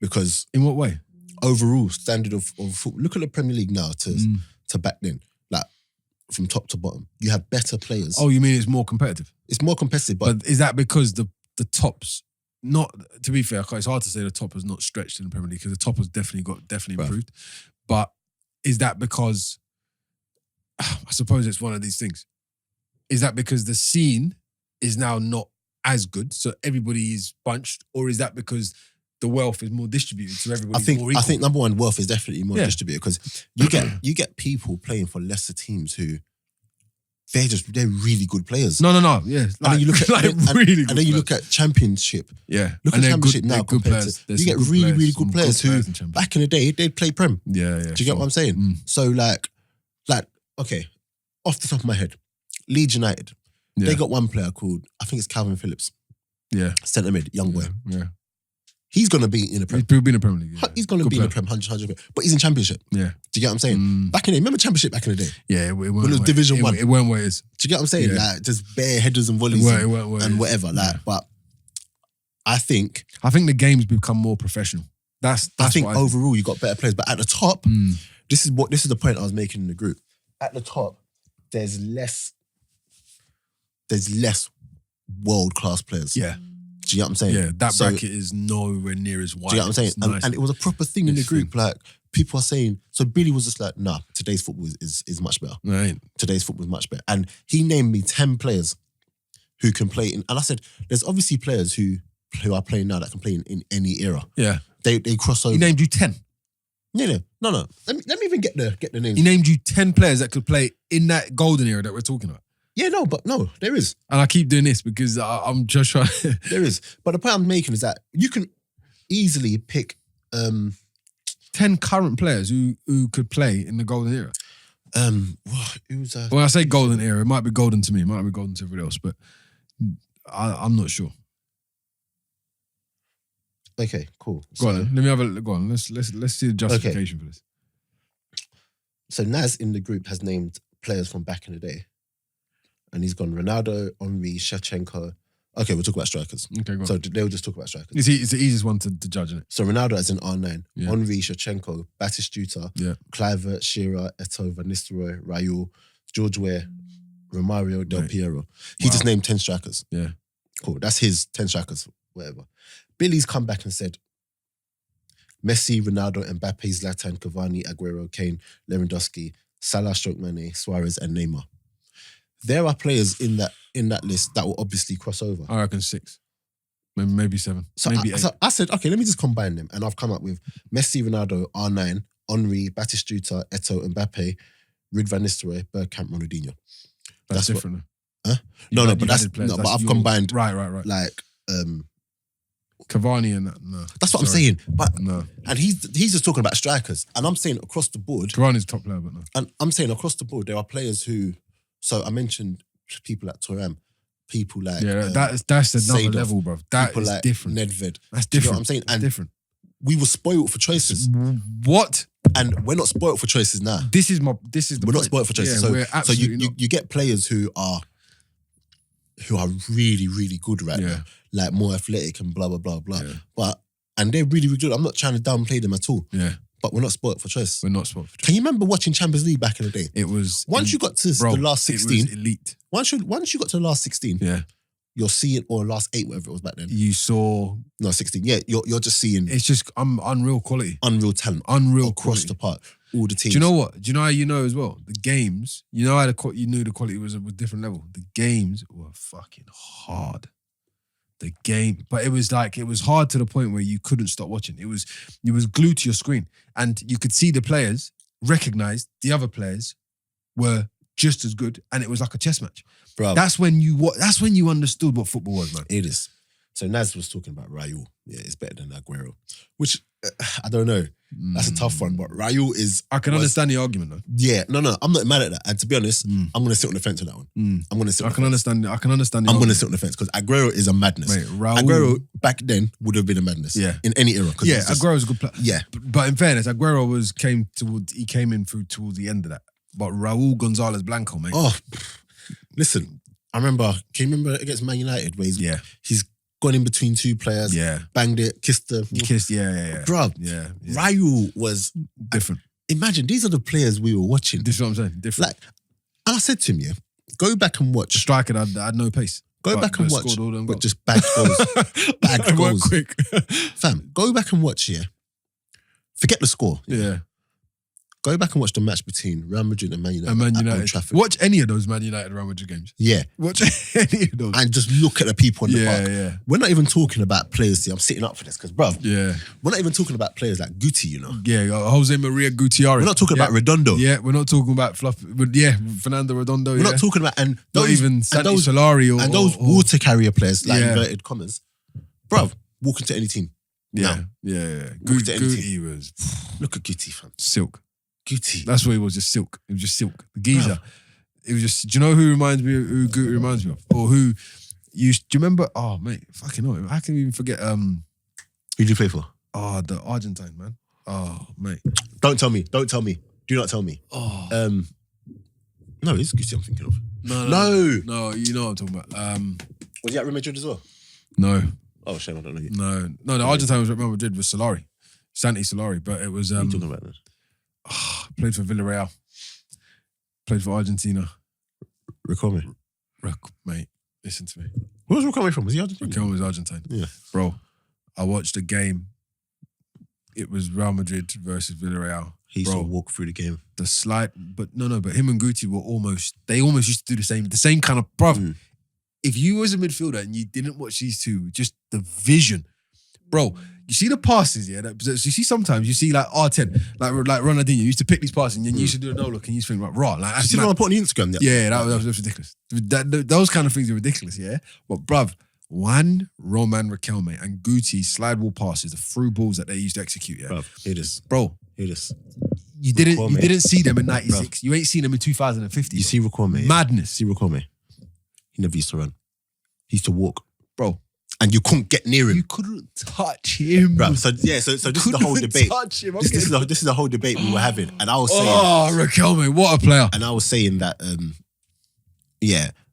Because... In what way? Overall, standard of football. Look at the Premier League now to back then. Like, from top to bottom. You have better players. Oh, you mean it's more competitive? It's more competitive, but is that because the tops... Not, to be fair, it's hard to say the top has not stretched in the Premier League, because the top has definitely improved. But is that because, I suppose it's one of these things. Is that because the scene is now not as good, so everybody is bunched, or is that because the wealth is more distributed, so everybody's more equal? I think number one, wealth is definitely more distributed, because you get people playing for lesser teams who they're really good players. No. Yeah. And then you look at you look at Championship. Yeah. Look at Championship now compared to... You get really good players who, back in the day, they'd play Prem. Yeah. Do you get what I'm saying? So like, okay, off the top of my head, Leeds United, they got one player called, I think it's Calvin Phillips. Yeah. Centre mid, young boy. Yeah. He's going to be in the Prem. He'll be in the Premier League. Yeah. He's going to be in the Prem, 100%. But he's in Championship. Yeah. Do you get what I'm saying? Back in the day, remember Championship back in the day? Yeah, it when it was Division 1. It weren't what it is. Do you get what I'm saying? Yeah. Like, just bare headers and volleys and whatever. But I think the game's become more professional. That's I think overall you got better players. But at the top, this is the point I was making in the group. At the top, there's less world-class players. Yeah. Do you get what I'm saying? Yeah, that bracket is nowhere near as wide. Do you get what I'm saying? It's nice. And it was a proper thing in the group. Like, people are saying, so Billy was just like, nah, today's football is much better. Right. Today's football is much better. And he named me 10 players who can play in, and I said, there's obviously players who are playing now that can play in any era. Yeah. They cross over. He named you 10. Yeah, no. Let me even get the names. He named you 10 players that could play in that golden era that we're talking about. Yeah, no, there is. And I keep doing this because I'm just trying. There is. But the point I'm making is that you can easily pick 10 current players who could play in the golden era. It was When I say golden era, it might be golden to me, it might be golden to everybody else, but I'm not sure. Okay, cool. Go on, let me have a look. Go on, let's see the justification for this. So Naz in the group has named players from back in the day. And he's gone Ronaldo, Henry, Shevchenko. Okay, we'll talk about strikers. Okay, go on. So they'll just talk about strikers. It's the easiest one to judge, isn't it? So Ronaldo as an R9, Yeah. Henry, Shevchenko, Batistuta, Yeah. Kluivert, Shearer, Eto'o, Van Nistelrooy, Raul, George Weah, Romario, Del Right. Piero. He just named 10 strikers. Yeah. Cool. That's his 10 strikers, whatever. Billy's come back and said Messi, Ronaldo, Mbappe, Zlatan, Cavani, Aguero, Kane, Lewandowski, Salah, Mane, Suarez, and Neymar. There are players in that list that will obviously cross over. I reckon 6. Maybe 7. So maybe 8. So I said, okay, let me just combine them. And I've come up with Messi, Ronaldo, R9, Henry, Batistuta, Eto'o, Mbappe, Ruud van Nistelrooy, Bergkamp, Ronaldinho. That's different. Huh? No, but I've combined Right. like Cavani and that. No. that's what I'm saying. But No. and he's just talking about strikers. And I'm saying across the board, Cavani's top player, but no. and I'm saying across the board, there are players who, so I mentioned people like Thuram, people like that's another Seydorf, level, bro. That people is like different. Nedved. That's Do you know different. what I'm saying? And different. we were spoiled for choices. What? And we're not spoiled for choices now. This is the We're not point. spoiled for choices. Yeah, so we're absolutely not. you get players who are really, really good right now. Like more athletic and blah, blah, blah, blah. Yeah. And they're really, really good. I'm not trying to downplay them at all. Yeah. But we're not spoiled for choice. We're not spoiled for choice. Can you remember watching Champions League back in the day? It was Once you got to the last 16, it was elite. once you got to the last 16, Yeah. you're seeing, or last 8, whatever it was back then. You saw. No, 16. Yeah, you're just seeing It's just unreal quality. unreal talent Unreal across quality. the park. All the teams. Do you know what? Do you know how you know as well? The games. You know how you knew the quality was a different level. The games were fucking hard. The game, but it was hard to the point where you couldn't stop watching. You was glued to your screen, and you could see the players recognize the other players were just as good, and it was like a chess match. Bro, That's when you understood what football was, man. it is. So Naz was talking about Raul. Yeah, it's better than Aguero. Which, I don't know. That's a tough one, but Raul is... I can understand the argument, though. Yeah, no, I'm not mad at that. And to be honest, I'm going to sit on the fence on that one. I'm going to sit on the fence. Understand. I can understand. I'm going to sit on the fence because Aguero is a madness. Mate, Raul, Aguero back then would have been a madness. Yeah. In any era. Yeah, Aguero's a good player. Yeah. But in fairness, Aguero came in through towards the end of that. But Raul Gonzalez Blanco, mate. Oh, listen, can you remember against Man United where he's gone in between two players, banged it, kissed the... Yeah. Bruv, Yeah. Raul was... Different. Imagine, these are the players we were watching. This is what I'm saying. Different. Like, and I said to him, go back and watch. The striker that had no pace. Go back and watch, scored all them but goals. just bagged goals. Bagged It went goals. quick. Fam, go back and watch, forget the score. Yeah. Go back and watch the match between Real Madrid and Man United. And Man at Old United. Trafford. Watch any of those Man United Real Madrid games. Yeah. Watch any of those. And just look at the people in the park. Yeah. We're not even talking about players. I'm sitting up for this because, bruv, Yeah. we're not even talking about players like Guti, Yeah, Jose Maria Gutierrez. We're not talking about Redondo. Yeah, we're not talking about fluff. But yeah, Fernando Redondo. We're not talking about... And not those, even Santi and those, Solari and those water carrier players, like Yeah. inverted commas. Bruv, walk into any team. Yeah. Now. Yeah. Walk into any Guti was Look at Guti, fam. silk. Guti. That's what it was, just silk. It was just silk. The geezer. It was just, do you know who Guti reminds me of? Or do you remember? Oh, mate, fucking hell. I can even forget. Who do you play for? Oh, the Argentine, man. Oh, mate. Don't tell me. Do not tell me. Oh. No, it's Guti I'm thinking of. No, you know what I'm talking about. Was he at Real Madrid as well? No. Oh, shame, I don't know you. No, the Argentine was at Real Madrid with Solari. Santi Solari, but it was... What are you talking about then? Played for Villarreal. Played for Argentina. Recall me. Mate. Listen to me. Where was Riquelme from? Was he Argentine? Riquelme was Argentine. Yeah. Bro, I watched a game. It was Real Madrid versus Villarreal. He used to walk through the game. The slide, but him and Guti were they almost used to do the same kind of, bruv. If you was a midfielder and you didn't watch these two, just the vision, bro, you see the passes, yeah? You see sometimes, you see like R10, like Ronaldinho used to pick these passes and you used to do a no-look and you used to think, like, raw. Like, you see the one I put on the Instagram? Yeah, that was ridiculous. Those kind of things are ridiculous, yeah? But bruv, Juan, Roman, Riquelme and Guti slide wall passes, the through balls that they used to execute, yeah? Bruv, hear this. Bro. Hear this. You didn't see them in 96. Bruv. You ain't seen them in 2050. You see Riquelme. Madness. See Riquelme. He never used to run. He used to walk. Bro. And you couldn't get near him. You couldn't touch him. Bro, so this is the whole debate. Touch him. This is the whole debate we were having. And I was saying... Oh, Riquelme, what a player. And I was saying that,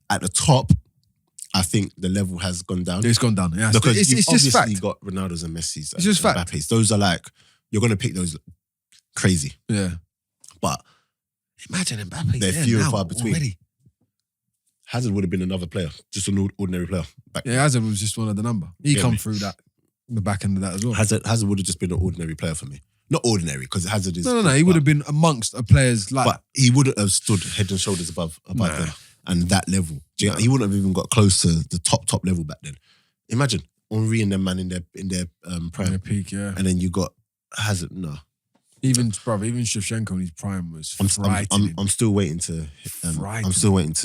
at the top, I think the level has gone down. It's gone down, yeah. Because you've just obviously fact. got Ronaldo's and Messi's and just fact. Mbappe's. Those are like, you're going to pick those crazy. Yeah. But imagine Mbappe. they're few and far between. Already. Hazard would have been another player, just an ordinary player. Yeah, Hazard was just one of the number. He come through that, the back end of that as well. Hazard would have just been an ordinary player for me. Not ordinary, because Hazard is... No. He would have been amongst players like... But he wouldn't have stood head and shoulders above them and that level. He wouldn't have even got close to the top level back then. Imagine Henry and them man in their prime. In their peak, yeah. And then you got Hazard, no. Even Shevchenko in his prime was frightening. I'm still waiting to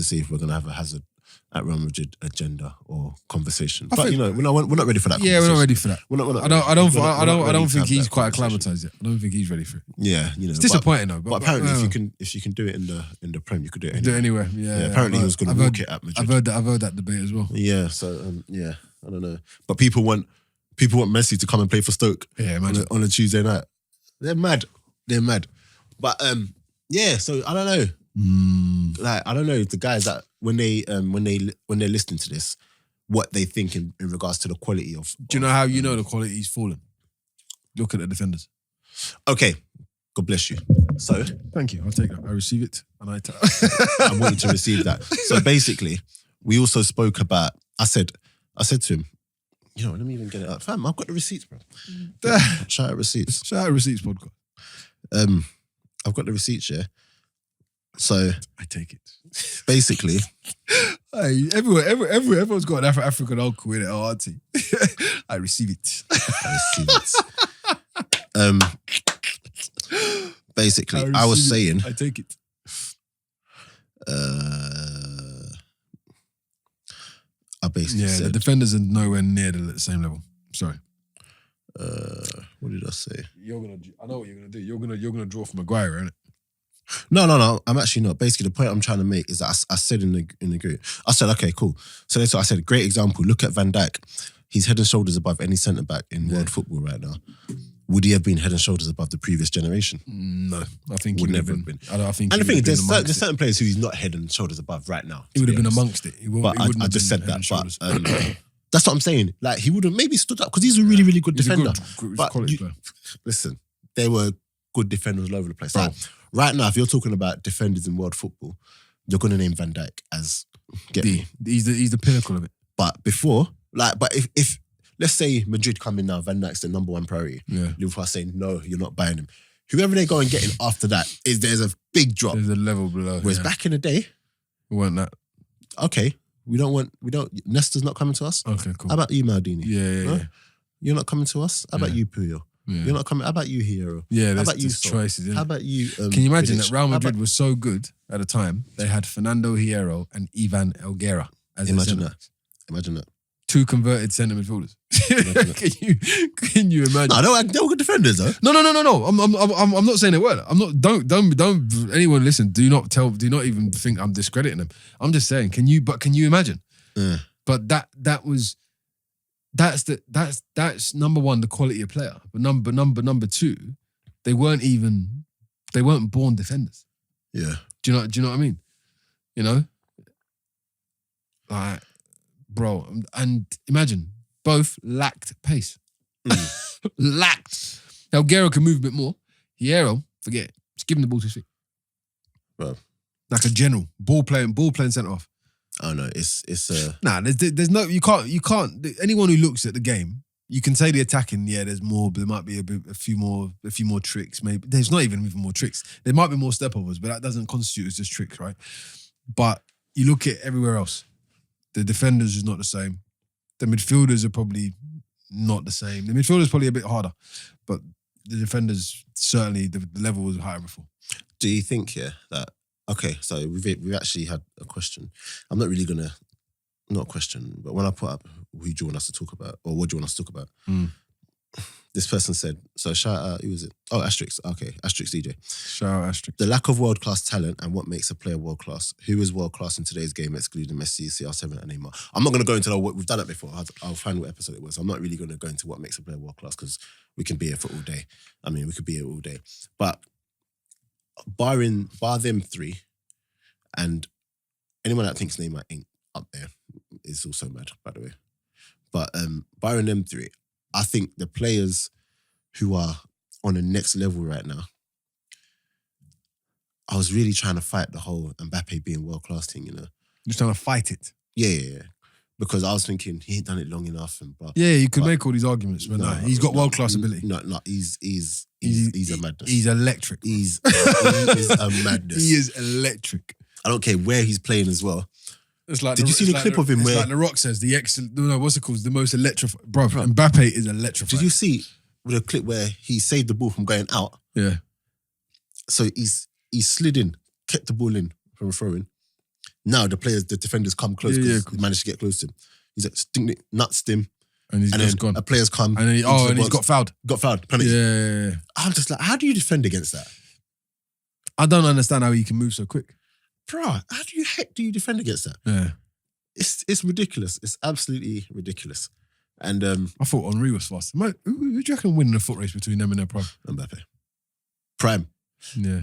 see if we're gonna have a Hazard at Real Madrid agenda or conversation. But we're not ready for that. Yeah, we're not ready for that. I don't think he's quite acclimatized acclimatized yet. I don't think he's ready for it. Yeah, it's disappointing though. But apparently, if you can do it in the Prem, you could do it anywhere. Yeah, apparently he was going to walk it at Madrid. I've heard that debate as well. Yeah, so I don't know. But people want Messi to come and play for Stoke. Yeah, on a Tuesday night. They're mad. But so I don't know. Like, I don't know if the guys that when they're listening to this, what they think in regards to the quality of... Do you know how you know the quality's fallen? Look at the defenders. Okay. God bless you. So... Thank you. I'll take that. I receive it. And I want you to receive that. So basically, we also spoke about... I said to him, let me even get it up. Fam, I've got the receipts, bro. Shout out receipts. Shout out receipts podcast. I've got the receipts, yeah. So I take it. Basically, hey, everyone's got an African uncle in it, or auntie. I receive it. Basically, I was saying, I take it. I basically said the defenders are nowhere near the same level. Sorry. What did I say? I know what you're gonna do. You're gonna draw from Maguire, isn't it? No. I'm actually not. Basically, the point I'm trying to make is that I said in the group, I said, okay, cool. So that's what I said. Great example. Look at Van Dijk. He's head and shoulders above any centre back in world football right now. Would he have been head and shoulders above the previous generation? No, I think would he never have been. I think. And the thing is, there's certain players who he's not head and shoulders above right now. He would have been amongst it. I just said that. But that's what I'm saying. Like, he would have maybe stood up because he's a really, really good defender. Listen, they were good defenders all over the place. Like, right now, if you're talking about defenders in world football, you're going to name Van Dijk as he's the pinnacle of it. But before, but if let's say Madrid come in now, Van Dijk's the number one priority. Yeah. Liverpool are saying, no, you're not buying him. Whoever they go and get in after that, there's a big drop. There's a level below. Whereas back in the day, we weren't that. Okay, Nesta's not coming to us. Okay, cool. How about you, Maldini? Yeah. You're not coming to us? How about you, Puyol? Yeah. You're not coming. How about you, Hero? Yeah, how about you, choices. How about you? Can you imagine that Real Madrid was so good at the time? They had Fernando Hierro and Ivan Elguera as Imagine that. Two converted centre midfielders. Can you imagine? No, they were good defenders though. No. I'm not saying they weren't. I'm not. Don't anyone listen. Do not even think I'm discrediting them. I'm just saying. Can you imagine? Yeah. But that's number one, the quality of player. But number two, they weren't born defenders. Yeah. Do you know what I mean? You know? Like, bro, and imagine, both lacked pace. Lacked. Elguera can move a bit more. Hierro, forget it. Just give him the ball to his feet. Bro. Like a general. Ball playing centre off. I don't know. It's Nah, there's no, you can't. Anyone who looks at the game, you can say the attacking. Yeah, there's more. There might be a few more tricks. Maybe there's not even more tricks. There might be more stepovers, but that doesn't constitute as just tricks, right? But you look at everywhere else. The defenders is not the same. The midfielders are probably not the same. The midfielders probably a bit harder, but the defenders certainly the level was higher before. Do you think that? Okay, so we've actually had a question. I'm not really gonna, not a question, but when I put up who do you want us to talk about or what do you want us to talk about, this person said, so shout out, who was it? Oh, Asterix. Okay, Asterix DJ. Shout out Asterix. The lack of world-class talent and what makes a player world-class. Who is world-class in today's game, excluding Messi, CR7 and Neymar? I'm not going to go into what we've done it before. I'll find what episode it was. I'm not really going to go into what makes a player world-class because we can be here for all day. I mean, we could be here all day. But bar them three, and anyone that thinks Neymar ain't up there is also mad, by the way. But barring them three, I think the players who are on the next level right now, I was really trying to fight the whole Mbappe being world-class thing, you know. Just trying to fight it. Yeah. Because I was thinking he ain't done it long enough and blah. Yeah, you could make all these arguments, but no, he's got world-class ability. No, he's a madness. He's electric. He is a madness. He is electric. I don't care where he's playing as well. It's like Did you see the clip of him where... like The Rock says, what's it called? The most electrifying... Bro, Mbappe is electrifying. Did you see the clip where he saved the ball from going out? Yeah. So he slid in, kept the ball in from throwing. Now the defenders come close because he managed to get close to him. He's like, stink it, nutsed him. And he's just gone. A player's come. And he's got fouled. Got fouled. Penalty. Yeah. I'm just like, how do you defend against that? I don't understand how he can move so quick. Bro, how do you defend against that? Yeah. It's ridiculous. It's absolutely ridiculous. And I thought Henry was fast. Who do you reckon winning a foot race between them and their prime? Mbappe. Prime. Yeah.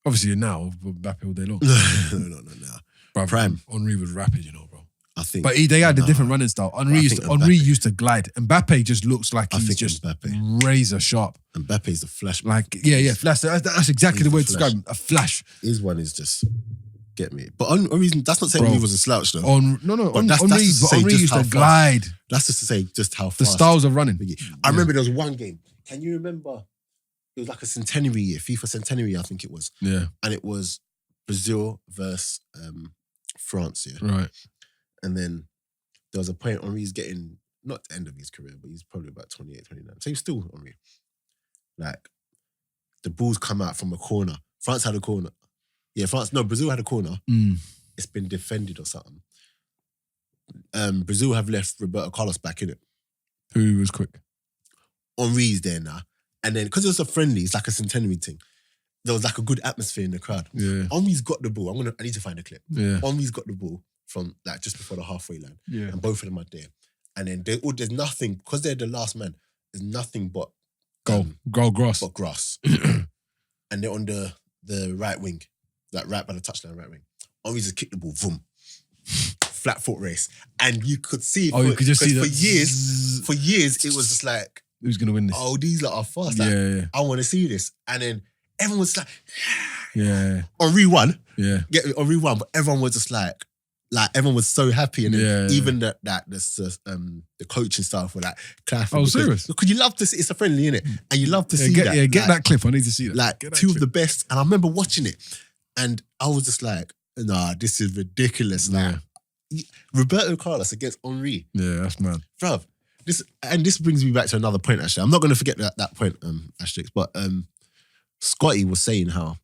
Obviously now, Mbappe all day long. No. Bro, Prime. Henry was rapid, you know, bro. I think. They had a different running style. Henry used to glide. Mbappe just looks like he's just Mbappe. razor sharp. Mbappe's a flash. Like, flash. That's exactly the way to describe him. A flash. His one is just... Get me. But Henry, that's not saying he was a slouch though. Henry used to glide. That's just to say just how fast. The styles of running. I remember there was one game. Can you remember? It was like a centenary year, FIFA centenary, I think it was. Yeah. And it was Brazil versus France, yeah. Right. And then there was a point Henry's getting, not the end of his career, but he's probably about 28, 29. So he's still Henry. Like, the balls come out from a corner. France had a corner. Yeah, Brazil had a corner. It's been defended or something. Brazil have left Roberto Carlos back in it. Who was quick? Henry's there now. And then, because it was a friendly, it's like a centenary thing, there was like a good atmosphere in the crowd. Yeah. Henry's got the ball. I need to find a clip. Yeah. Henry's got the ball from like just before the halfway line. Yeah. And both of them are there. And then there's nothing, because they're the last man, there's nothing but grass. But grass. And they're on the right wing. Like right by the touchline, right wing. Henry just kicked the ball, boom. Flat foot race. And you could see it. You could just see for years, it was just like, who's going to win this? Oh, these lot are fast. Like, yeah. I want to see this. And then everyone was like, yeah. Henry won. Yeah. Henry won, but everyone was just like everyone was so happy. And then even the coaching staff were like clapping. Oh, serious? Because you love to see, it's a friendly, innit? And you love to see that. Yeah, get that clip. I need to see that. Like two of the best. And I remember watching it. And I was just like, nah, this is ridiculous. Like, Roberto Carlos against Henry. Yeah, that's mad. Bruv, this brings me back to another point, actually. I'm not going to forget that point, Asterix, but Scotty was saying how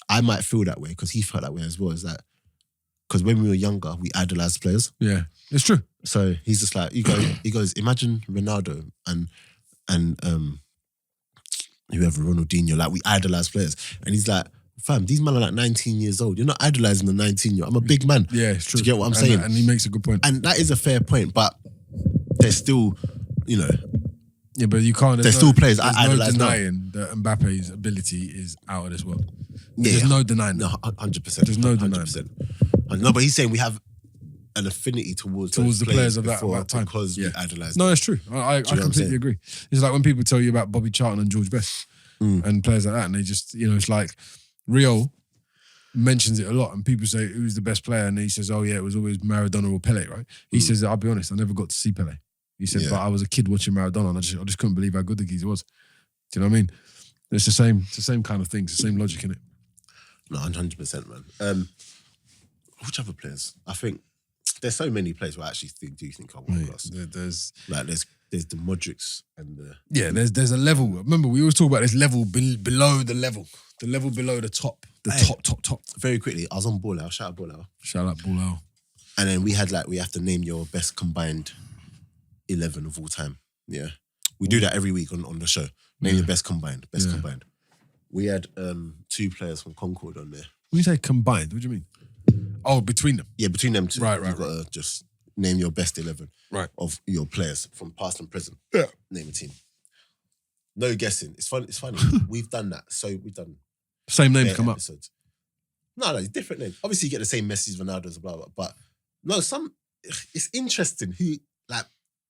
I might feel that way, because he felt that way as well, is that because when we were younger, we idolized players. Yeah, it's true. So he's just like, he goes, imagine Ronaldo and whoever, Ronaldinho, like we idolize players. And he's like, fam, these men are like 19 years old. You're not idolizing the 19-year-old. I'm a big man. Yeah, it's true. Do you get what I'm saying? And he makes a good point. And that is a fair point, but there's still, Yeah, but you can't... There's still players I idolize now. There's no denying that Mbappe's ability is out of this world. Yeah, there's no denying that. No, 100%. There's no denying 100%. No, but he's saying we have an affinity towards the players of that time. Because we idolize them. No, it's true. I completely agree. It's like when people tell you about Bobby Charlton and George Best and players like that, and they just, it's like Rio mentions it a lot, and people say who's the best player, and he says, "Oh yeah, it was always Maradona or Pele." Right? He says, "I'll be honest, I never got to see Pele." He said, "But I was a kid watching Maradona, and I just couldn't believe how good the geezer was." Do you know what I mean? It's the same kind of thing. It's the same logic in it. No, 100%, man. Which other players? I think there's so many players who I actually do think are world class. There's the Modrics and the there's a level. Remember, we always talk about this level below the level below the top, top. Very quickly, I was on Ball Out. Shout out Ball Out. Shout out Ball Out. And then we have to name your best combined 11 of all time. Yeah, we do that every week on the show. Name your best combined. Combined. We had 2 players from Concord on there. When you say combined, what do you mean? Oh, between them. Yeah, between them two. Right. You've got to just name your best 11 of your players from past and present. Yeah. Name a team. No guessing. It's funny. We've done that. So we've done same names come episodes. No, it's different names. Obviously, you get the same Messi's, Ronaldo's, blah, blah, but no, it's interesting who, like,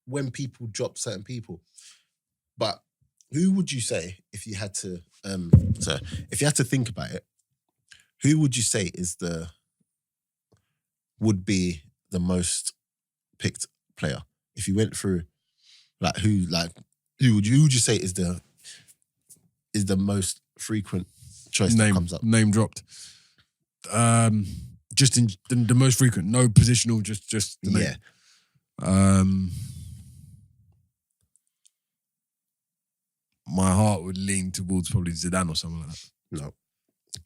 when people drop certain people. But who would you say, if you had to think about it, who would you say would be the most picked player? If you went through, who would you say is the most frequent choice that comes up? Name dropped. Just in the most frequent, no positional, just the name. Yeah. My heart would lean towards probably Zidane or something like that. No.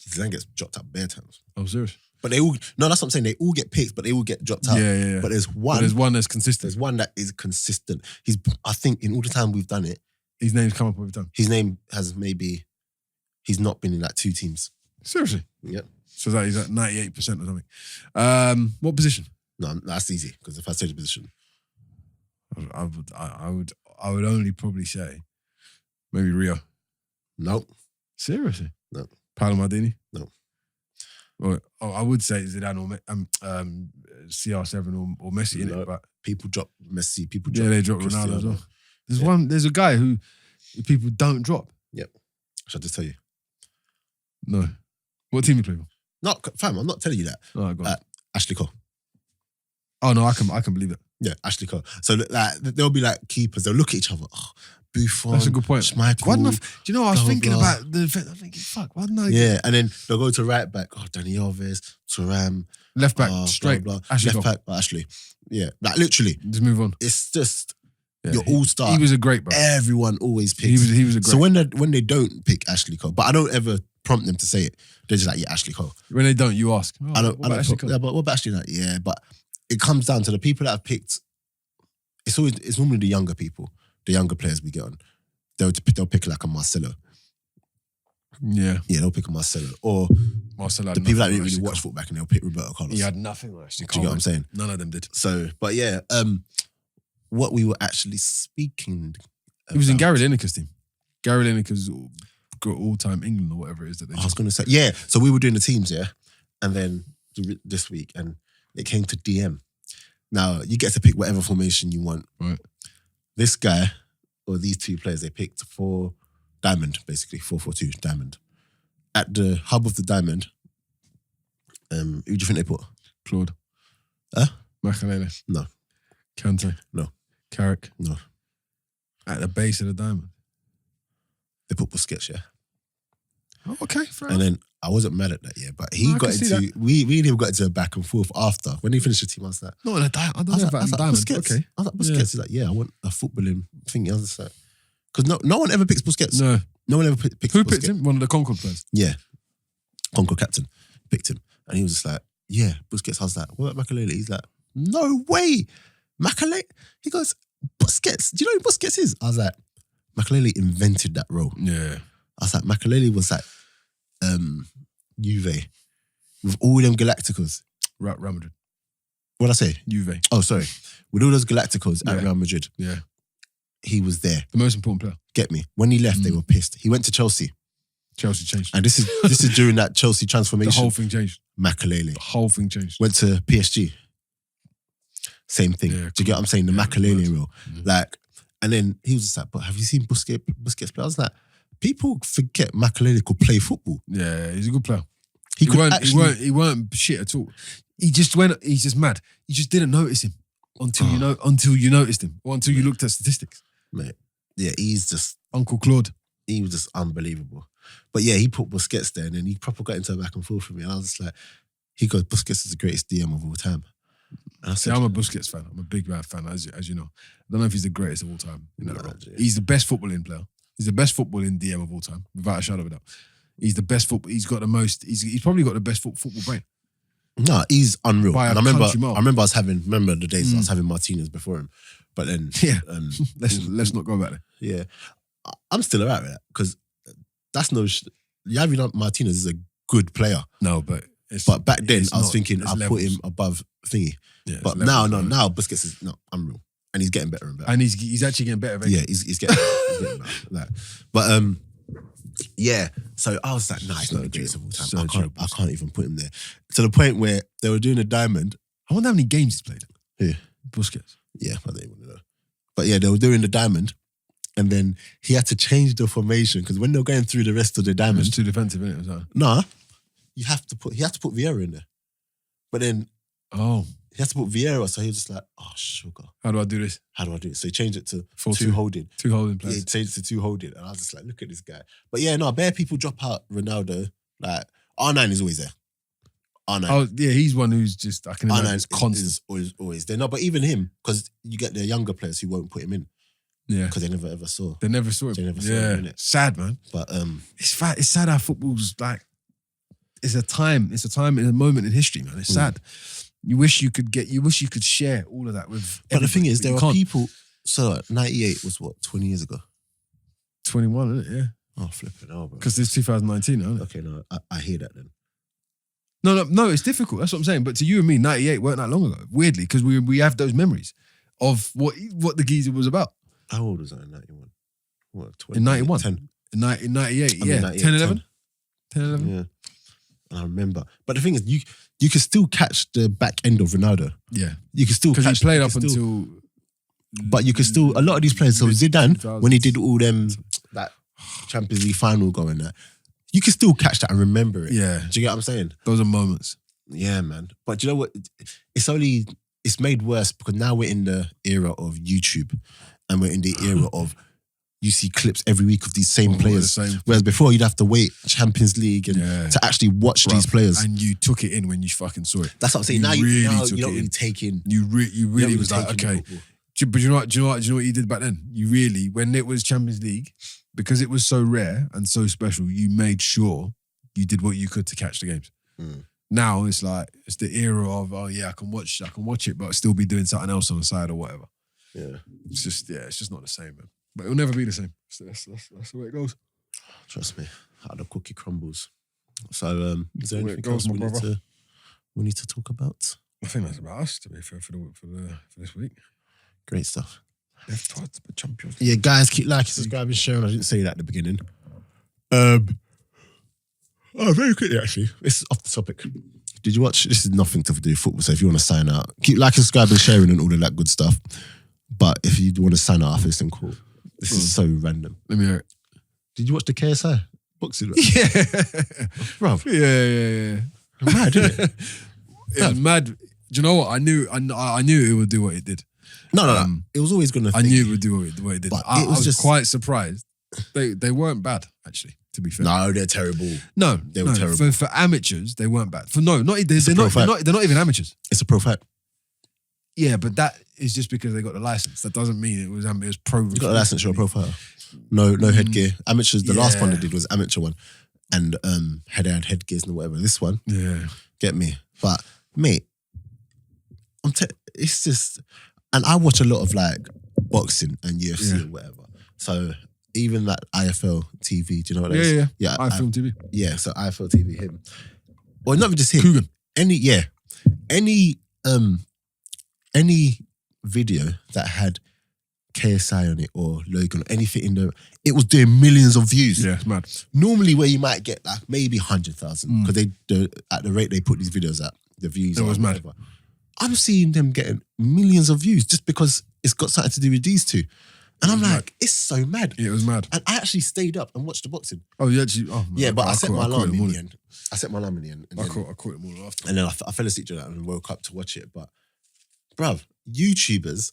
Zidane gets dropped out bare times. Oh, serious? But that's what I'm saying. They all get picked, but they all get dropped out. Yeah. But there's one that's consistent. There's one that is consistent. I think in all the time we've done it, his name's come up every time. His name has he's not been in 2 teams. Seriously? Yep. So that he's at 98% or something. What position? No, that's easy, because if I say the position, I would only probably say maybe Rio. Nope. Seriously? No. Paolo Maldini? No. Well, I would say Zidane or CR7 or Messi in it, but people drop Messi. People drop. Yeah, they drop Ronaldo as well. There's a guy who people don't drop. Yep. Should I just tell you? No. What team you play for? No, fam, I'm not telling you that. Oh, go on. Ashley Cole. Oh no, I can believe that. Yeah, Ashley Cole. So there'll be keepers. They'll look at each other. Oh, Buffon. That's a good point. Schmeichel. Do you know? I was thinking about the. I'm thinking, fuck. Why didn't I? Yeah, and then they'll go to right back. Oh, Dani Alves, Thuram. Left back, straight. Blah, blah. Ashley left back, Ashley. Yeah, literally. Just move on. It's just your all-star. He was a great bro. Everyone always picks. He was a great. So when they don't pick Ashley Cole, but I don't ever prompt them to say it. They're just like, yeah, Ashley Cole. When they don't, you ask. Oh, I don't. Yeah, but what about Ashley? Like, yeah, but it comes down to the people that have picked. It's normally the younger people, the younger players we get on. They'll pick like a Marcelo. Yeah, they'll pick a Marcelo, or Marcelo. The people that didn't really watch football back and they'll pick Roberto Carlos. He had nothing actually. Do you get what I'm saying? None of them did. So, but yeah, what we were actually speaking. He was in Gary Lineker's team. Gary Lineker's got all-time England or whatever it is that they. I was going to say, yeah. So we were doing the teams, yeah, and then this week, and it came to DM. Now you get to pick whatever formation you want. Right. This guy or these 2 players, they picked for diamond, basically 4-4-2 diamond. At the hub of the diamond, who do you think they put? Claude. Makalele. No. Kante. No. Carrick. No. At the base of the diamond. They put Busquets, yeah. Oh, okay, fair and then I wasn't mad at that, yeah, but we really got into a back and forth after. When he finished the team, I was like, no, I don't know about diamond. Busquets. Okay. I was like, Busquets is like, yeah, I want a footballing thing. I was like, because no one ever picks Busquets. No one ever picks Who Busquets. picked him? One of the Concord players? Yeah. Concord captain picked him. And he was just like, yeah, Busquets. I was like, what about Makalele? He's like, no way. Makalele? He goes, Busquets. Do you know who Busquets is? I was like, Makalele invented that role. Yeah. I was like, Makalele was like, Juve with all them Galacticos. Real Madrid. What'd I say? Juve. Oh, sorry. With all those Galacticos at Real Madrid. Yeah. He was there. The most important player. Get me? When he left, they were pissed. He went to Chelsea. Chelsea changed. And this is during that Chelsea transformation. The whole thing changed. Makalele. The whole thing changed. Went to PSG. Same thing. Yeah, Do you get what I'm saying? The Makalele role. Yeah. Like, and then he was just like, but have you seen Busquets play? I was like, people forget Makalele could play football. Yeah, he's a good player. He could actually. He weren't shit at all. He just went. He's just mad. You just didn't notice him until you noticed him, or until you looked at statistics. Mate, yeah, he's just Uncle Claude. He was just unbelievable. But yeah, he put Busquets there, and then he proper got into a back and forth with me. And I was just like, Busquets is the greatest DM of all time. And I said, I'm a Busquets fan. I'm a big fan, as you know. I don't know if he's the greatest of all time in that role. Yeah. He's the best footballing player. He's the best footballing DM of all time, without a shadow of a doubt. He's the best football. He's got the most. He's probably got the best football brain. No, he's unreal. And I remember the days I was having Martinez before him. But then, let's not go back there. Yeah, I'm still alright with that because that's Javi Martinez is a good player. No, but back then I was thinking I put him above thingy. Yeah, but now Busquets is unreal, and he's getting better and better. And he's actually getting better. Yeah, he's getting better. Like, but yeah. So I was like, nah, he's not the greatest of all time. I can't even put him there. To the point where they were doing a diamond. I wonder how many games he's played. Yeah, Busquets. Yeah, I don't even know. But yeah, they were doing the diamond, and then he had to change the formation because when they were going through the rest of the diamond, it's too defensive, isn't it? Nah, he had to put Vieira in there. But then, he had to put Vieira, so he was just like, oh, sugar. How do I do this? So he changed it to 2 holding. 2 holding players. Yeah, he changed it to 2 holding, and I was just like, look at this guy. But yeah, no, bare people drop out Ronaldo. Like R9 is always there. R9. Oh yeah, he's one who's just, I can imagine, R9 is constant. Is always there. No, but even him, because you get the younger players who won't put him in. Yeah, because they never ever saw. They never saw him. Yeah, sad, man. But it's sad how football's like. It's a time. It's a moment in history, man. It's sad. You wish you could share all of that with. But the thing is, there are people. So 98 was what, 20 years ago? 21, isn't it? Yeah. Oh, flipping out, bro. Because it's 2019, isn't it? Okay, no, I hear that then. No, it's difficult. That's what I'm saying. But to you and me, 98 weren't that long ago. Weirdly, because we have those memories of what the geezer was about. How old was I in 91? What, 20? In 91? 10. In 98, I mean, 10, 11? 10, 11? Yeah. And I remember. But the thing is, you can still catch the back end of Ronaldo. Yeah. You can still catch. Because he played up until... But you can still... A lot of these players, so Zidane, when he did all them, that Champions League final going there, you can still catch that and remember it. Yeah. Do you get what I'm saying? Those are moments. Yeah, man. But do you know what? It's made worse because now we're in the era of YouTube and we're in the era of you see clips every week of these same players. Whereas before you'd have to wait Champions League and to actually watch these players. And you took it in when you fucking saw it. That's what I'm saying. You don't really take in. You really was like, okay. But do you know what you did back then? You really, when it was Champions League, because it was so rare and so special, you made sure you did what you could to catch the games. Now it's like, it's the era of, oh yeah, I can watch it, but still be doing something else on the side or whatever. Yeah. It's just not the same, man. But it'll never be the same. So that's the way it goes. Trust me, how the cookie crumbles. So, is there anything else we need to talk about? I think that's about us, to be fair, for this week. Great stuff. Left towards the champions. Yeah, guys, keep liking, subscribing, sharing. I didn't say that at the beginning. Very quickly, actually. It's off the topic. Did you watch? This is nothing to do with football, so if you want to sign out, keep liking, subscribing, sharing, and all of that good stuff. But if you want to sign out after this, then cool. This is so random. Let me hear it. Did you watch the KSI boxing? Yeah. Bro. Yeah. Mad, isn't it? It was mad. Do you know what? I knew it would do what it did. No. It was always going to. I knew it would do what it did. But I was just quite surprised. They weren't bad, actually, to be fair. No, they're terrible. No, they were terrible. For amateurs, they weren't bad. They're not even amateurs. It's a pro fight. Yeah, but that is just because they got the license. That doesn't mean it was pro. You got a license, you're a pro fighter. No headgear. Amateurs, the last one they did was amateur one. And had headgears and whatever. This one, get me. But mate, it's just, and I watch a lot of like boxing and UFC and whatever. So even that IFL TV, do you know what that is? Yeah. IFL TV. Yeah, so IFL TV, him. Or not even just him. Coogan. Any video that had KSI on it or Logan or anything in there, it was doing millions of views. Yeah, it's mad. Normally where you might get like maybe 100,000 because at the rate they put these videos at, the views. It was mad. I'm seeing them getting millions of views just because it's got something to do with these two. And I'm was like, it's so mad. Yeah, it was mad. And I actually stayed up and watched the boxing. Oh, you actually? Oh, man, Yeah, but I set my alarm in morning. the end. I set my alarm in the end. And I then, caught it all after. and then I fell asleep during that and woke up to watch it. But, bruv, YouTubers,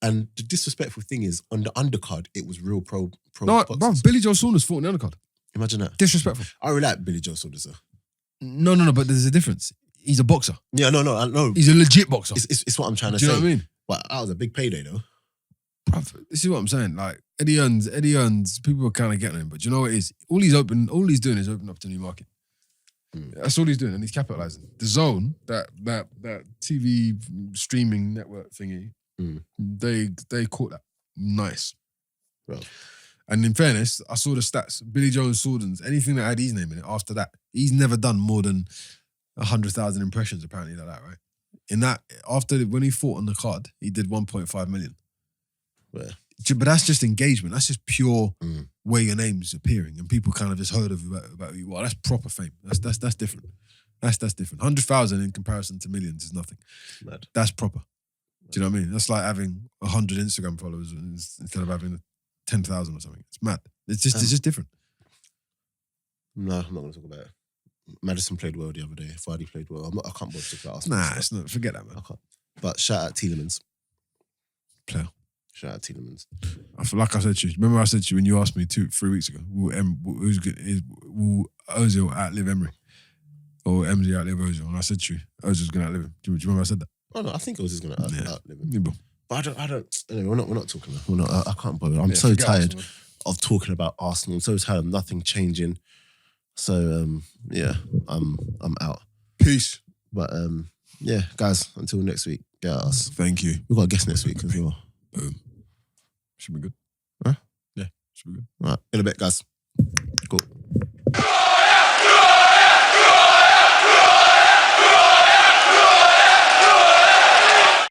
and the disrespectful thing is, on the undercard, it was real pro No, boxers. bro, Billy Joe Saunders fought in the undercard. Imagine that. Disrespectful. I really like Billy Joe Saunders, though. No, but there's a difference. He's a boxer. Yeah, no. He's a legit boxer. It's what I'm trying to Do you say. know what I mean? But that was a big payday, though. Bruv, this is what I'm saying. Like, Eddie Earns, people are kind of getting him, but do you know what it is? All he's doing is opening up to a new market. That's all he's doing, and he's capitalizing. The Zone, that TV streaming network thingy, they caught that nice. Well, and in fairness, I saw the stats. Billy Joe Saunders, anything that had his name in it after that, he's never done more than 100,000 impressions apparently like that, right? In that, when he fought on the card, he did 1.5 million. well, But that's just engagement. That's just pure where your name's appearing, and people kind of just heard of about who you are. That's proper fame. That's different. That's different. 100,000 in comparison to millions is nothing. mad. That's proper. Do you know what I mean? That's like having 100 Instagram followers instead of having 10,000 or something. It's mad. It's just different. No, I'm not going to talk about it. Madison played well the other day. Vardy played well. I can't bother to talk about Arsenal. Nah, it's not. Forget that, man. I can't. But shout out Tielemans. Player. Shout out Tielemans. I feel like I said to you. Remember I said to you when you asked me 3 weeks ago, will Ozil outlive Emery? Or Emery outlive Ozil? And I said to you, Ozil's going to outlive him. Do you remember I said that? Oh no, I think Ozil's going to outlive him. Yeah, but I don't. Anyway, we're not talking about. I can't bother. I'm so tired of talking about Arsenal. I'm so tired of nothing changing. So yeah, I'm out. Peace. But yeah, guys, until next week. Get us. Thank you. We've got a guest next week as well. Boom. Should be good. Huh? Yeah, should be good. All right, in a bit, guys. Cool.